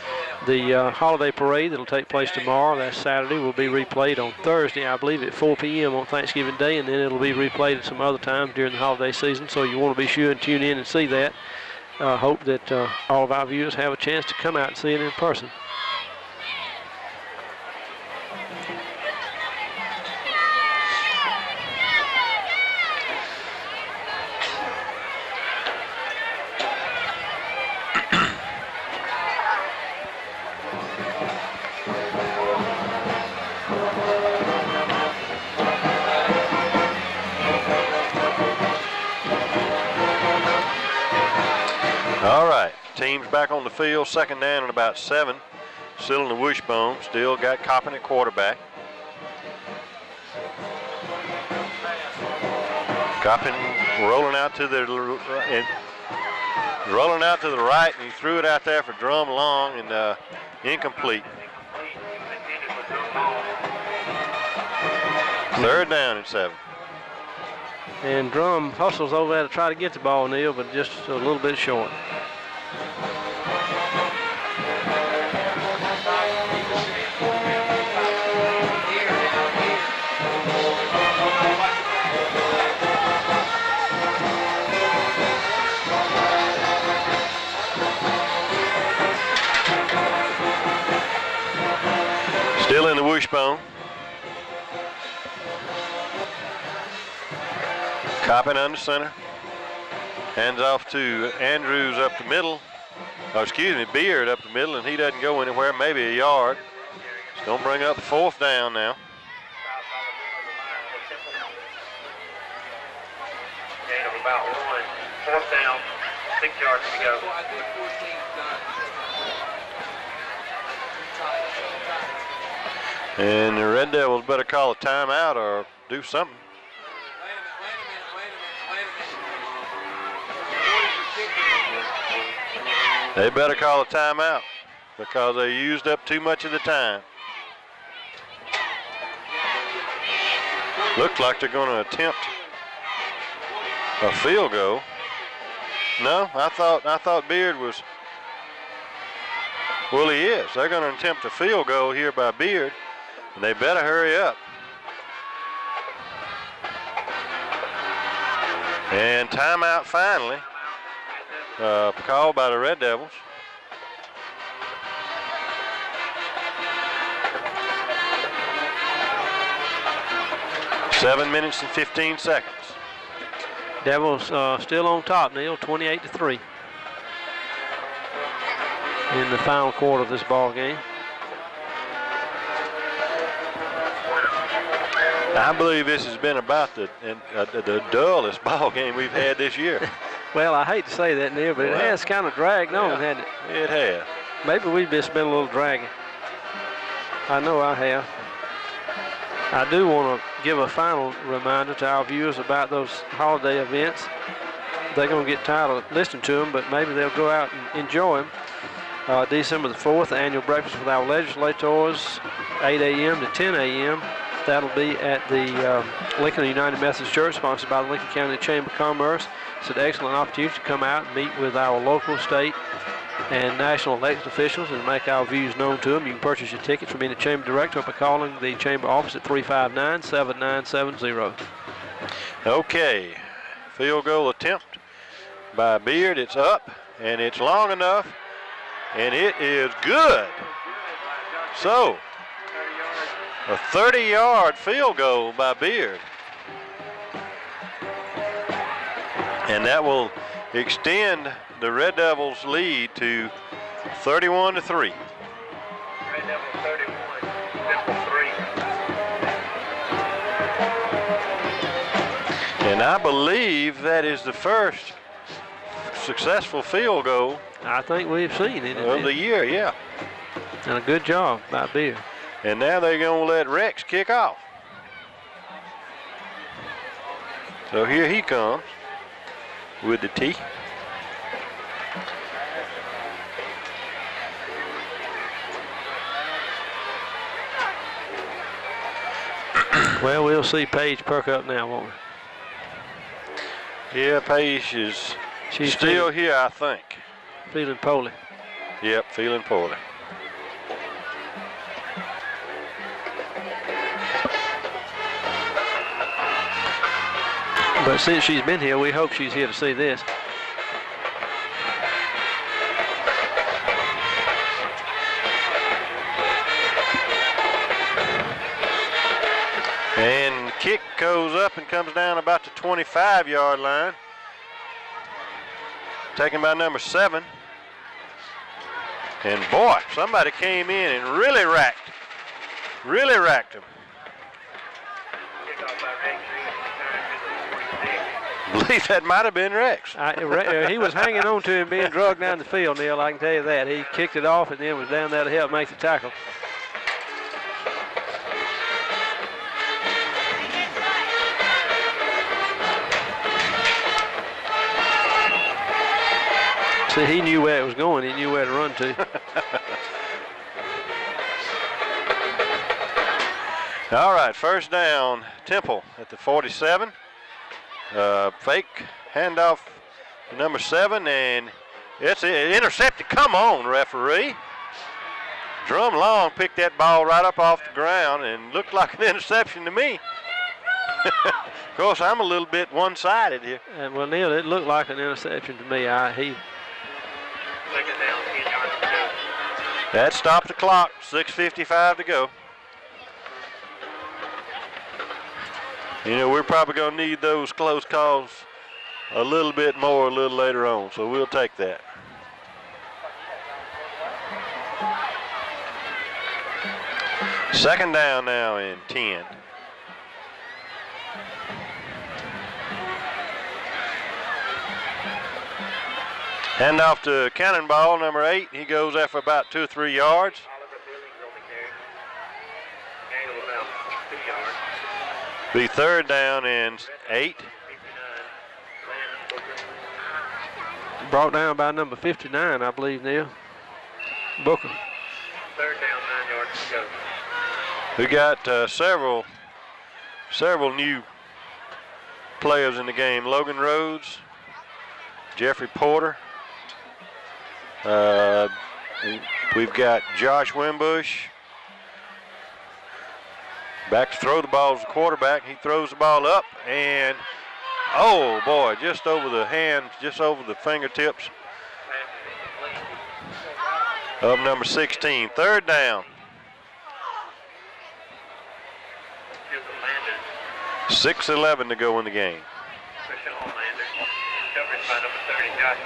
the holiday parade that will take place tomorrow, that's Saturday, will be replayed on Thursday, I believe at 4 p.m. on Thanksgiving Day, and then it'll be replayed at some other times during the holiday season, so you want to be sure and tune in and see that. Hope that all of our viewers have a chance to come out and see it in person. All right, team's back on the field, second down and about 7. Still in the Wishbone, still got Coppin at quarterback. Coppin rolling out to the right, and he threw it out there for Drum long and incomplete. Third down and 7. And Drum hustles over there to try to get the ball, Neil, but just a little bit short. Still in the wishbone. Coppin under center. Hands off to Andrews up the middle. Oh, excuse me, Beard up the middle, and he doesn't go anywhere, maybe a yard. It's going to bring up 4th down now. Gain of about 1. 4th down, 6 yards to go. Well, I think 14's done. And the Red Devils better call a timeout or do something. They better call a timeout because they used up too much of the time. Looks like they're going to attempt a field goal. No, I thought Beard was. Well, he is. They're going to attempt a field goal here by Beard, and they better hurry up. And timeout finally. Called by the Red Devils. Seven minutes and 15 seconds. Devils still on top, Neil, 28-3 in the final quarter of this ball game. I believe this has been about the dullest ball game we've had this year. Well, I hate to say that, Neil, but it has kind of dragged on, hasn't it? It has. Maybe we've just been a little dragging. I know I have. I do want to give a final reminder to our viewers about those holiday events. They're going to get tired of listening to them, but maybe they'll go out and enjoy them. December the 4th, annual breakfast with our legislators, 8 a.m. to 10 a.m. That'll be at the Lincoln United Methodist Church, sponsored by the Lincoln County Chamber of Commerce. It's an excellent opportunity to come out and meet with our local, state, and national elected officials and make our views known to them. You can purchase your tickets from any chamber director by calling the chamber office at 359-7970. Okay, field goal attempt by Beard. It's up, and it's long enough, and it is good. So, a 30-yard field goal by Beard. And that will extend the Red Devils' lead to 31-3. Red Devils 31, Temple 3. And I believe that is the first successful field goal I think we've seen it. of the year, yeah. And a good job by Beard. And now they're going to let Rex kick off. So here he comes with the tee. Well, we'll see Paige perk up now, won't we? Yeah, Paige is She's still here, I think. Feeling poorly. Yep, feeling poorly. But since she's been here, we hope she's here to see this. And kick goes up and comes down about the 25-yard line. Taken by number 7. And boy, somebody came in and really racked him. I believe that might have been Rex. He was hanging on to him being drugged down the field, Neil, I can tell you that. He kicked it off and then was down there to help make the tackle. See, he knew where it was going. He knew where to run to. All right, first down, Temple at the 47. Fake handoff to number 7, and it's intercepted. Come on, referee. Drum Long picked that ball right up off the ground and looked like an interception to me. Of course, I'm a little bit one-sided here. Well, Neil, it looked like an interception to me. That stopped the clock, 6:55 to go. You know, we're probably going to need those close calls a little bit more a little later on, so we'll take that. Second down now in 10. Hand off to Cannonball, number 8. He goes there for about 2 or 3 yards. Be third down and 8. Brought down by number 59, I believe, Neil. Booker. Third down, 9 yards to go. We got several new players in the game. Logan Rhodes, Jeffrey Porter. We've got Josh Wimbush. Back to throw the ball as the quarterback. He throws the ball up and, oh boy, just over the hands, just over the fingertips of number 16. Third down. 6:11 to go in the game. Coverage by number 30, Josh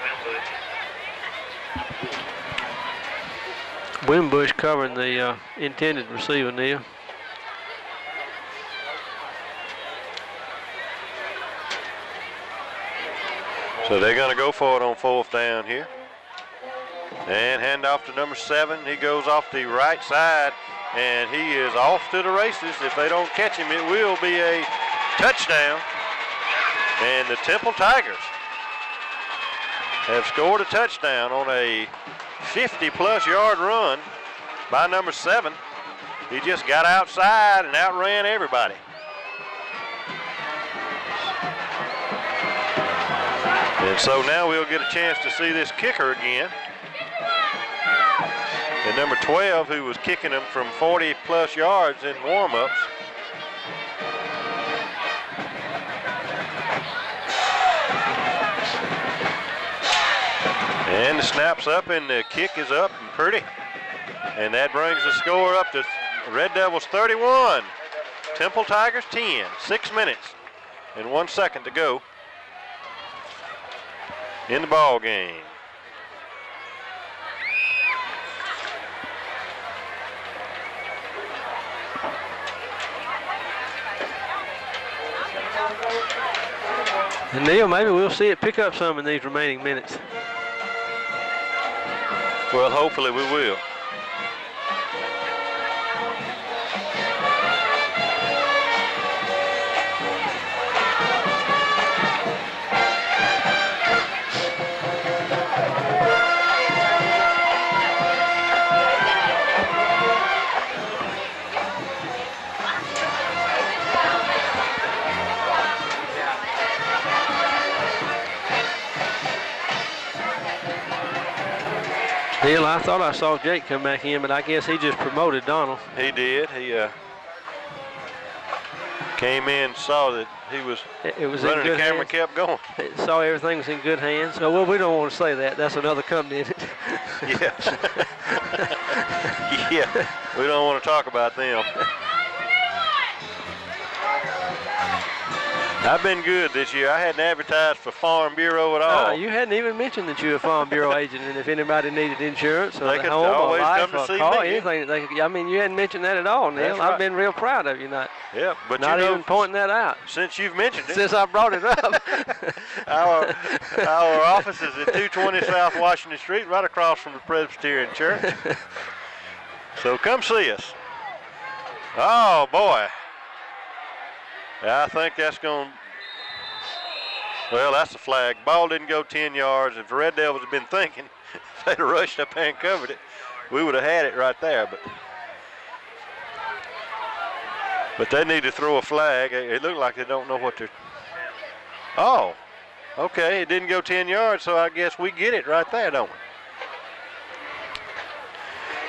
Wimbush. Wimbush covering the intended receiver, Neil. So they're going to go for it on 4th down here. And hand off to number 7. He goes off the right side, and he is off to the races. If they don't catch him, it will be a touchdown. And the Temple Tigers have scored a touchdown on a 50-plus yard run by number 7. He just got outside and outran everybody. And so now we'll get a chance to see this kicker again. And number 12, who was kicking them from 40-plus yards in warm-ups. And the snap's up and the kick is up and pretty. And that brings the score up to Red Devils 31, Temple Tigers 10. 6 minutes and 1 second to go in the ball game. And Neil, maybe we'll see it pick up some in these remaining minutes. Well, hopefully we will. Neil, I thought I saw Jake come back in, but I guess he just promoted Donald. He did. He came in, saw that he was, running the camera, kept going. Saw everything was in good hands. Oh, well, we don't want to say that. That's another company, isn't it? Yes. Yeah, we don't want to talk about them. I've been good this year. I hadn't advertised for Farm Bureau at all. You hadn't even mentioned that you're a Farm Bureau agent, and if anybody needed insurance or they a could home or always life come to or see a car, me. anything, I mean, you hadn't mentioned that at all, Neil. That's right. I've been real proud of you not But not you know, even pointing that out. Since you've mentioned it. Since I brought it up. our office is at 220 South Washington Street, right across from the Presbyterian Church. So come see us. Oh, boy. I think that's going to... Well, that's a flag. Ball didn't go 10 yards. If the Red Devils had been thinking, if they'd have rushed up there and covered it, we would have had it right there. But they need to throw a flag. It looked like they don't know what they're... Oh, okay. It didn't go 10 yards, so I guess we get it right there, don't we?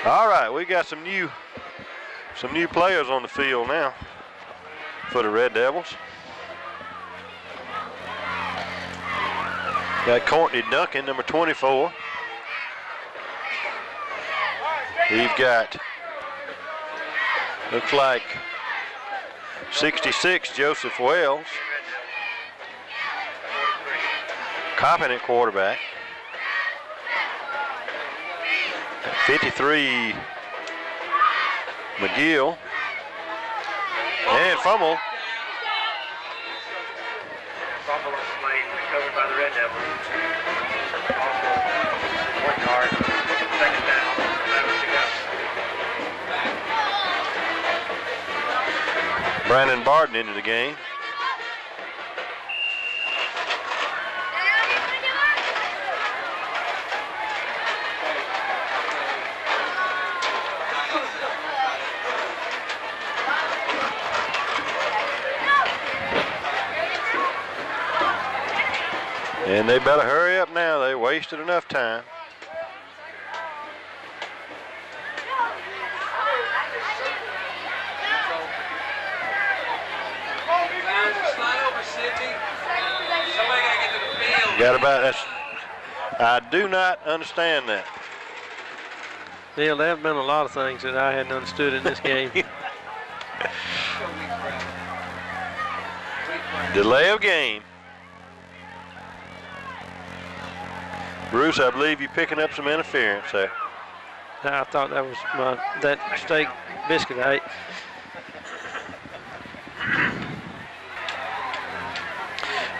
All right, we got some new players on the field now for the Red Devils. Got Courtney Duncan, number 24. We've got, looks like 66, Joseph Wells. Coppin at quarterback. 53, McGill. And fumble. Fumble on the play, recovered by the Red Devils. Also, 1 yard, second down, 11 to go. Brandon Barton into the game. And they better hurry up now. They wasted enough time. Got about that. I do not understand that. Neil, there have been a lot of things that I hadn't understood in this game. Delay of game. Bruce, I believe you're picking up some interference there. I thought that was that steak biscuit I ate.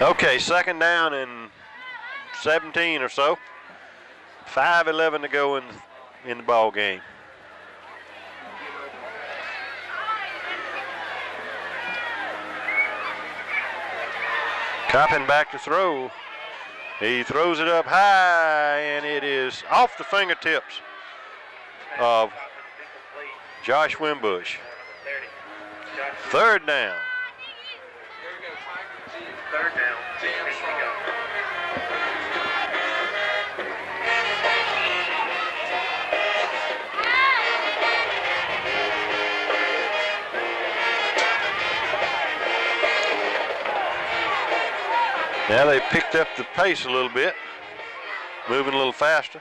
Okay, second down and 17 or so. 5:11 to go in the ball game. Coppin back to throw. He throws it up high, and it is off the fingertips of Josh Wimbush. Third down. Third down, 16 to go. Now they picked up the pace a little bit, moving a little faster.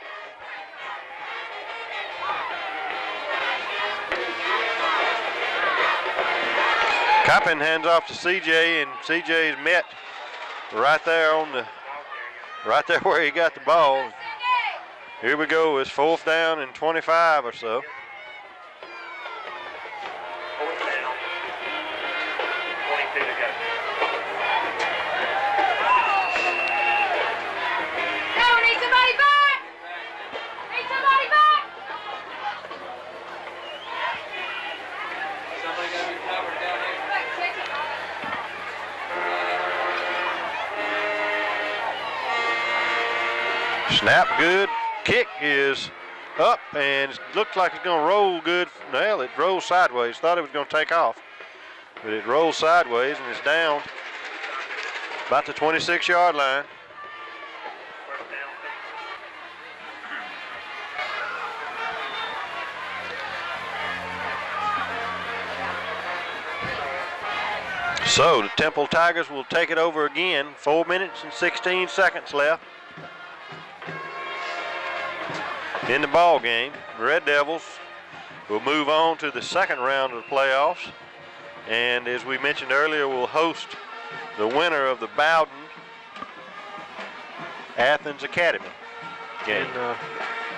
Coppin hands off to CJ, and CJ's met right there where he got the ball. Here we go. It's 4th down and 25 or so. 4th down, 22 to go. Snap good. Kick is up, and it looks like it's going to roll good. Well, it rolls sideways. Thought it was going to take off, but it rolls sideways, and it's down about the 26-yard line. So the Temple Tigers will take it over again. 4 minutes and 16 seconds left in the ball game. The Red Devils will move on to the second round of the playoffs, and as we mentioned earlier, will host the winner of the Bowden Athens Academy game. And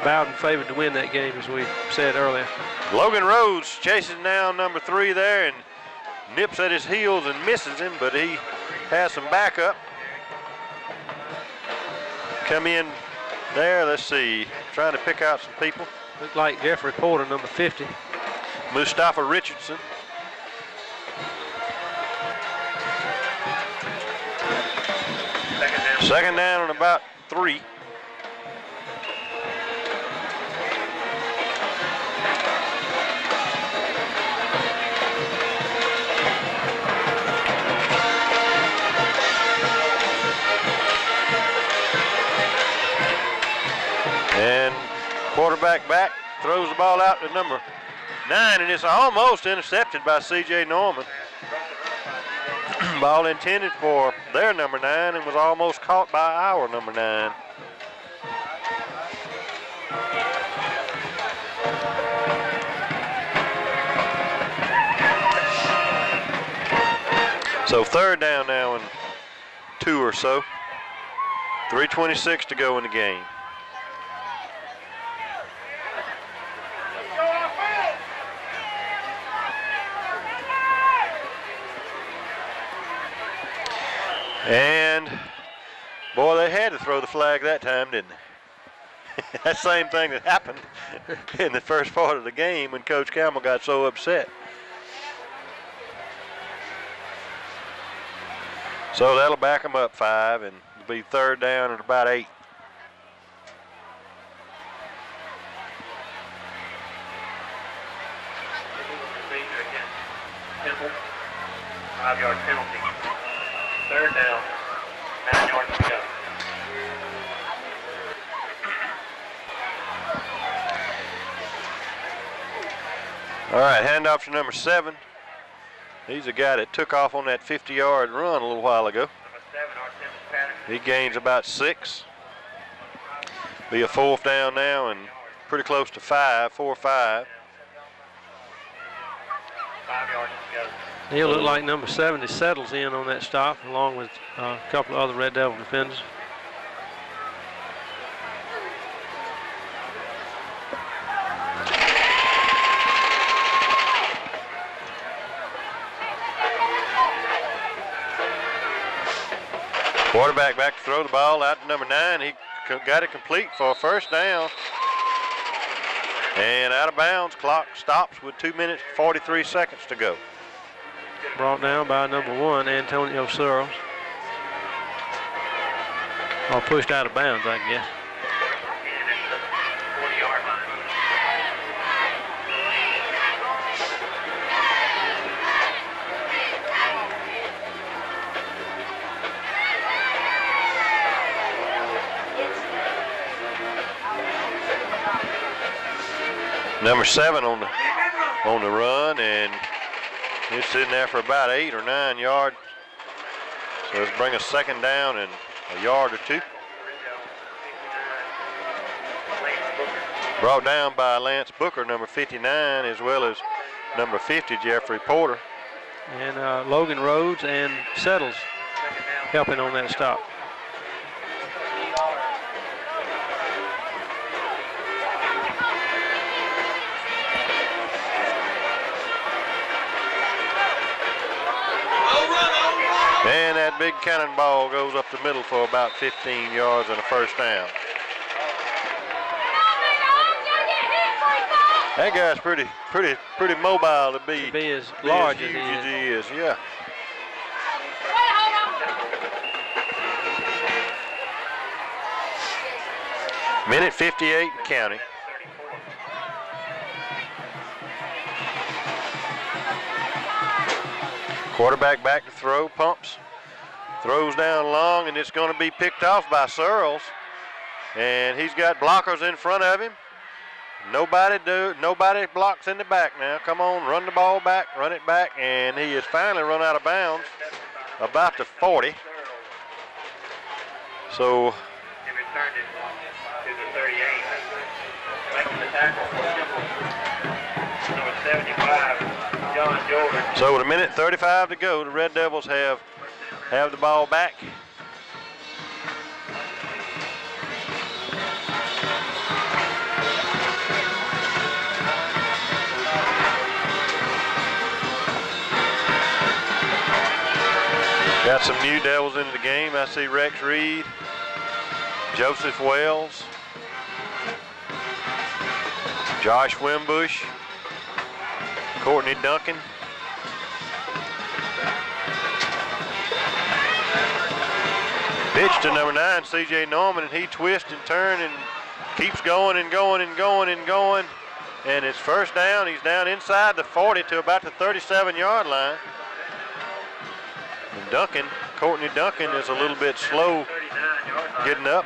Bowden favored to win that game, as we said earlier. Logan Rhodes chases down number 3 there and nips at his heels and misses him, but he has some backup. Come in there, let's see, trying to pick out some people. Looked like Jeffrey Porter, number 50. Mustafa Richardson. Second down and about 3. And quarterback back, throws the ball out to number 9, and it's almost intercepted by C.J. Norman. Ball intended for their number 9 and was almost caught by our number 9. So third down now and 2 or so. 3:26 to go in the game. And boy, they had to throw the flag that time, didn't they? That same thing that happened in the first part of the game when Coach Campbell got so upset. So that'll back them up 5, and it'll be third down at about 8. Temple, 5-yard penalty. Third down, 9 yards to go. All right, handoff to number 7. He's a guy that took off on that 50-yard run a little while ago. Number 7, Artemis Patterson. He gains about 6. Be a 4th down now and pretty close to 5, 4 or 5. 5 yards to go. He'll look like number 70 settles in on that stop along with a couple of other Red Devil defenders. Quarterback back to throw the ball out to number 9. He got it complete for a first down. And out of bounds, clock stops with 2 minutes, 43 seconds to go. Brought down by number 1, Antonio Searles. Or pushed out of bounds, I guess. And it's the 40-yard line. Number 7 on the run, and it's sitting there for about 8 or 9 yards. So let's bring a second down and a yard or 2. Brought down by Lance Booker, number 59, as well as number 50, Jeffrey Porter. And Logan Rhodes and Settles helping on that stop. And that big cannonball goes up the middle for about 15 yards and a first down. That guy's pretty mobile to be as large as huge he as he is. Yeah. Minute 58 and counting. Quarterback back to throw, pumps, throws down long, and it's going to be picked off by Searles. And he's got blockers in front of him. Nobody blocks in the back now. Come on, run the ball back, run it back, and he has finally run out of bounds about the 40. So He returned it to the 38. Making the tackle, number 75, John Jordan. So with a minute 35 to go, the Red Devils have the ball back. Got some new Devils into the game. I see Rex Reed, Joseph Wells, Josh Wimbush, Courtney Duncan. Pitch to number 9, C.J. Norman, and he twists and turns and keeps going and going and going and going. And it's first down. He's down inside the 40 to about the 37-yard line. And Courtney Duncan is a little bit slow getting up.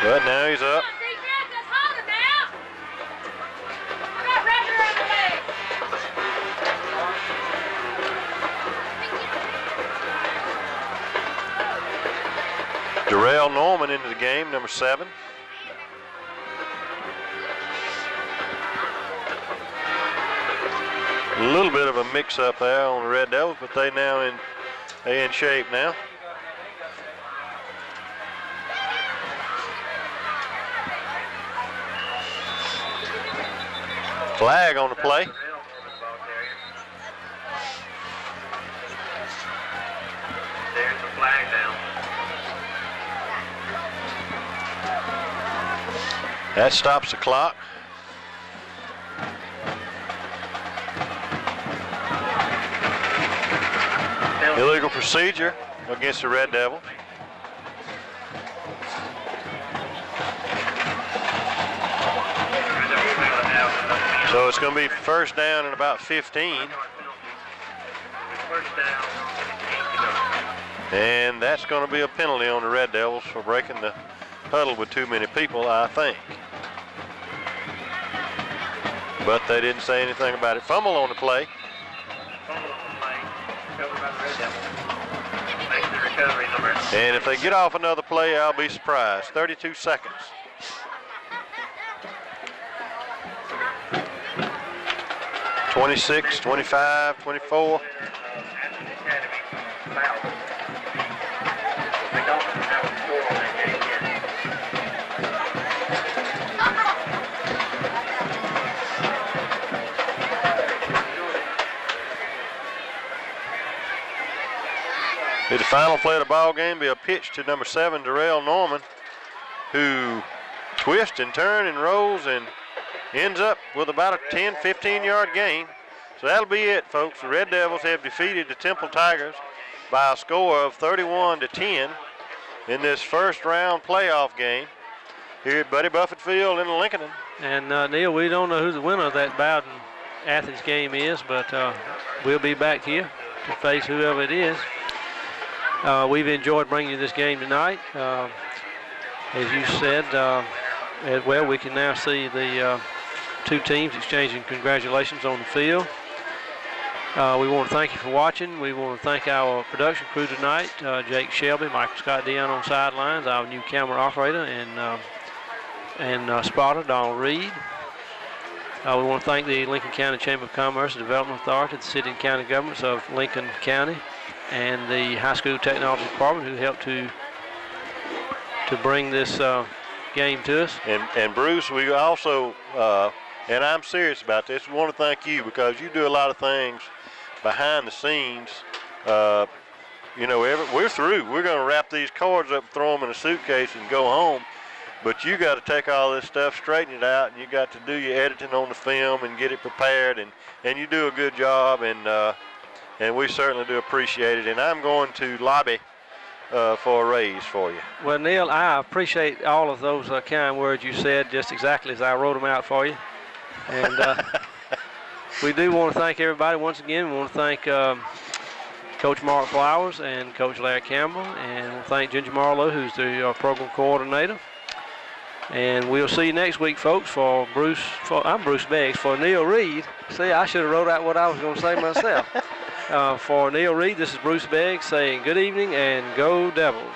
But now he's up. Darrell Norman into the game, number 7. A little bit of a mix-up there on the Red Devils, but they in shape now. Flag on the play. There's the flag down. That stops the clock. Illegal procedure against the Red Devils. So it's going to be first down and about 15. First down. And that's going to be a penalty on the Red Devils for breaking the huddle with too many people, I think. But they didn't say anything about it. Fumble on the play. Fumble on the play. Recovered by the Red Devils. Makes the recovery number. And if they get off another play, I'll be surprised. 32 seconds. (26, 25, 24). Be the final play of the ball game. Be a pitch to number 7, Darrell Norman, who twists and turns and rolls and ends up with about a 10, 15-yard gain. So that'll be it, folks. The Red Devils have defeated the Temple Tigers by a score of 31-10 in this first round playoff game here at Buddy Buffett Field in Lincoln. And Neil, we don't know who the winner of that Bowden-Athens game is, but we'll be back here to face whoever it is. We've enjoyed bringing you this game tonight. As you said, as well, we can now see the two teams exchanging congratulations on the field. We want to thank you for watching. We want to thank our production crew tonight, Jake Shelby, Michael Scott Dion on sidelines, our new camera operator, and spotter, Donald Reed. We want to thank the Lincoln County Chamber of Commerce and Development Authority, the city and county governments of Lincoln County, and the high school technology department who helped to bring this game to us. And Bruce, we also, and I'm serious about this, we want to thank you because you do a lot of things behind the scenes. You know, we're through. We're going to wrap these cards up, throw them in a suitcase, and go home. But you got to take all this stuff, straighten it out, and you got to do your editing on the film and get it prepared. And you do a good job, and we certainly do appreciate it. And I'm going to lobby for a raise for you. Well, Neil, I appreciate all of those kind words you said, just exactly as I wrote them out for you. And we do want to thank everybody once again. We want to thank Coach Mark Flowers and Coach Larry Campbell, and we'll thank Ginger Marlowe, who's the program coordinator. And we'll see you next week, folks. I'm Bruce Beggs. For Neil Reed, see, I should have wrote out what I was going to say myself. For Neil Reed, this is Bruce Beggs saying good evening and go Devils.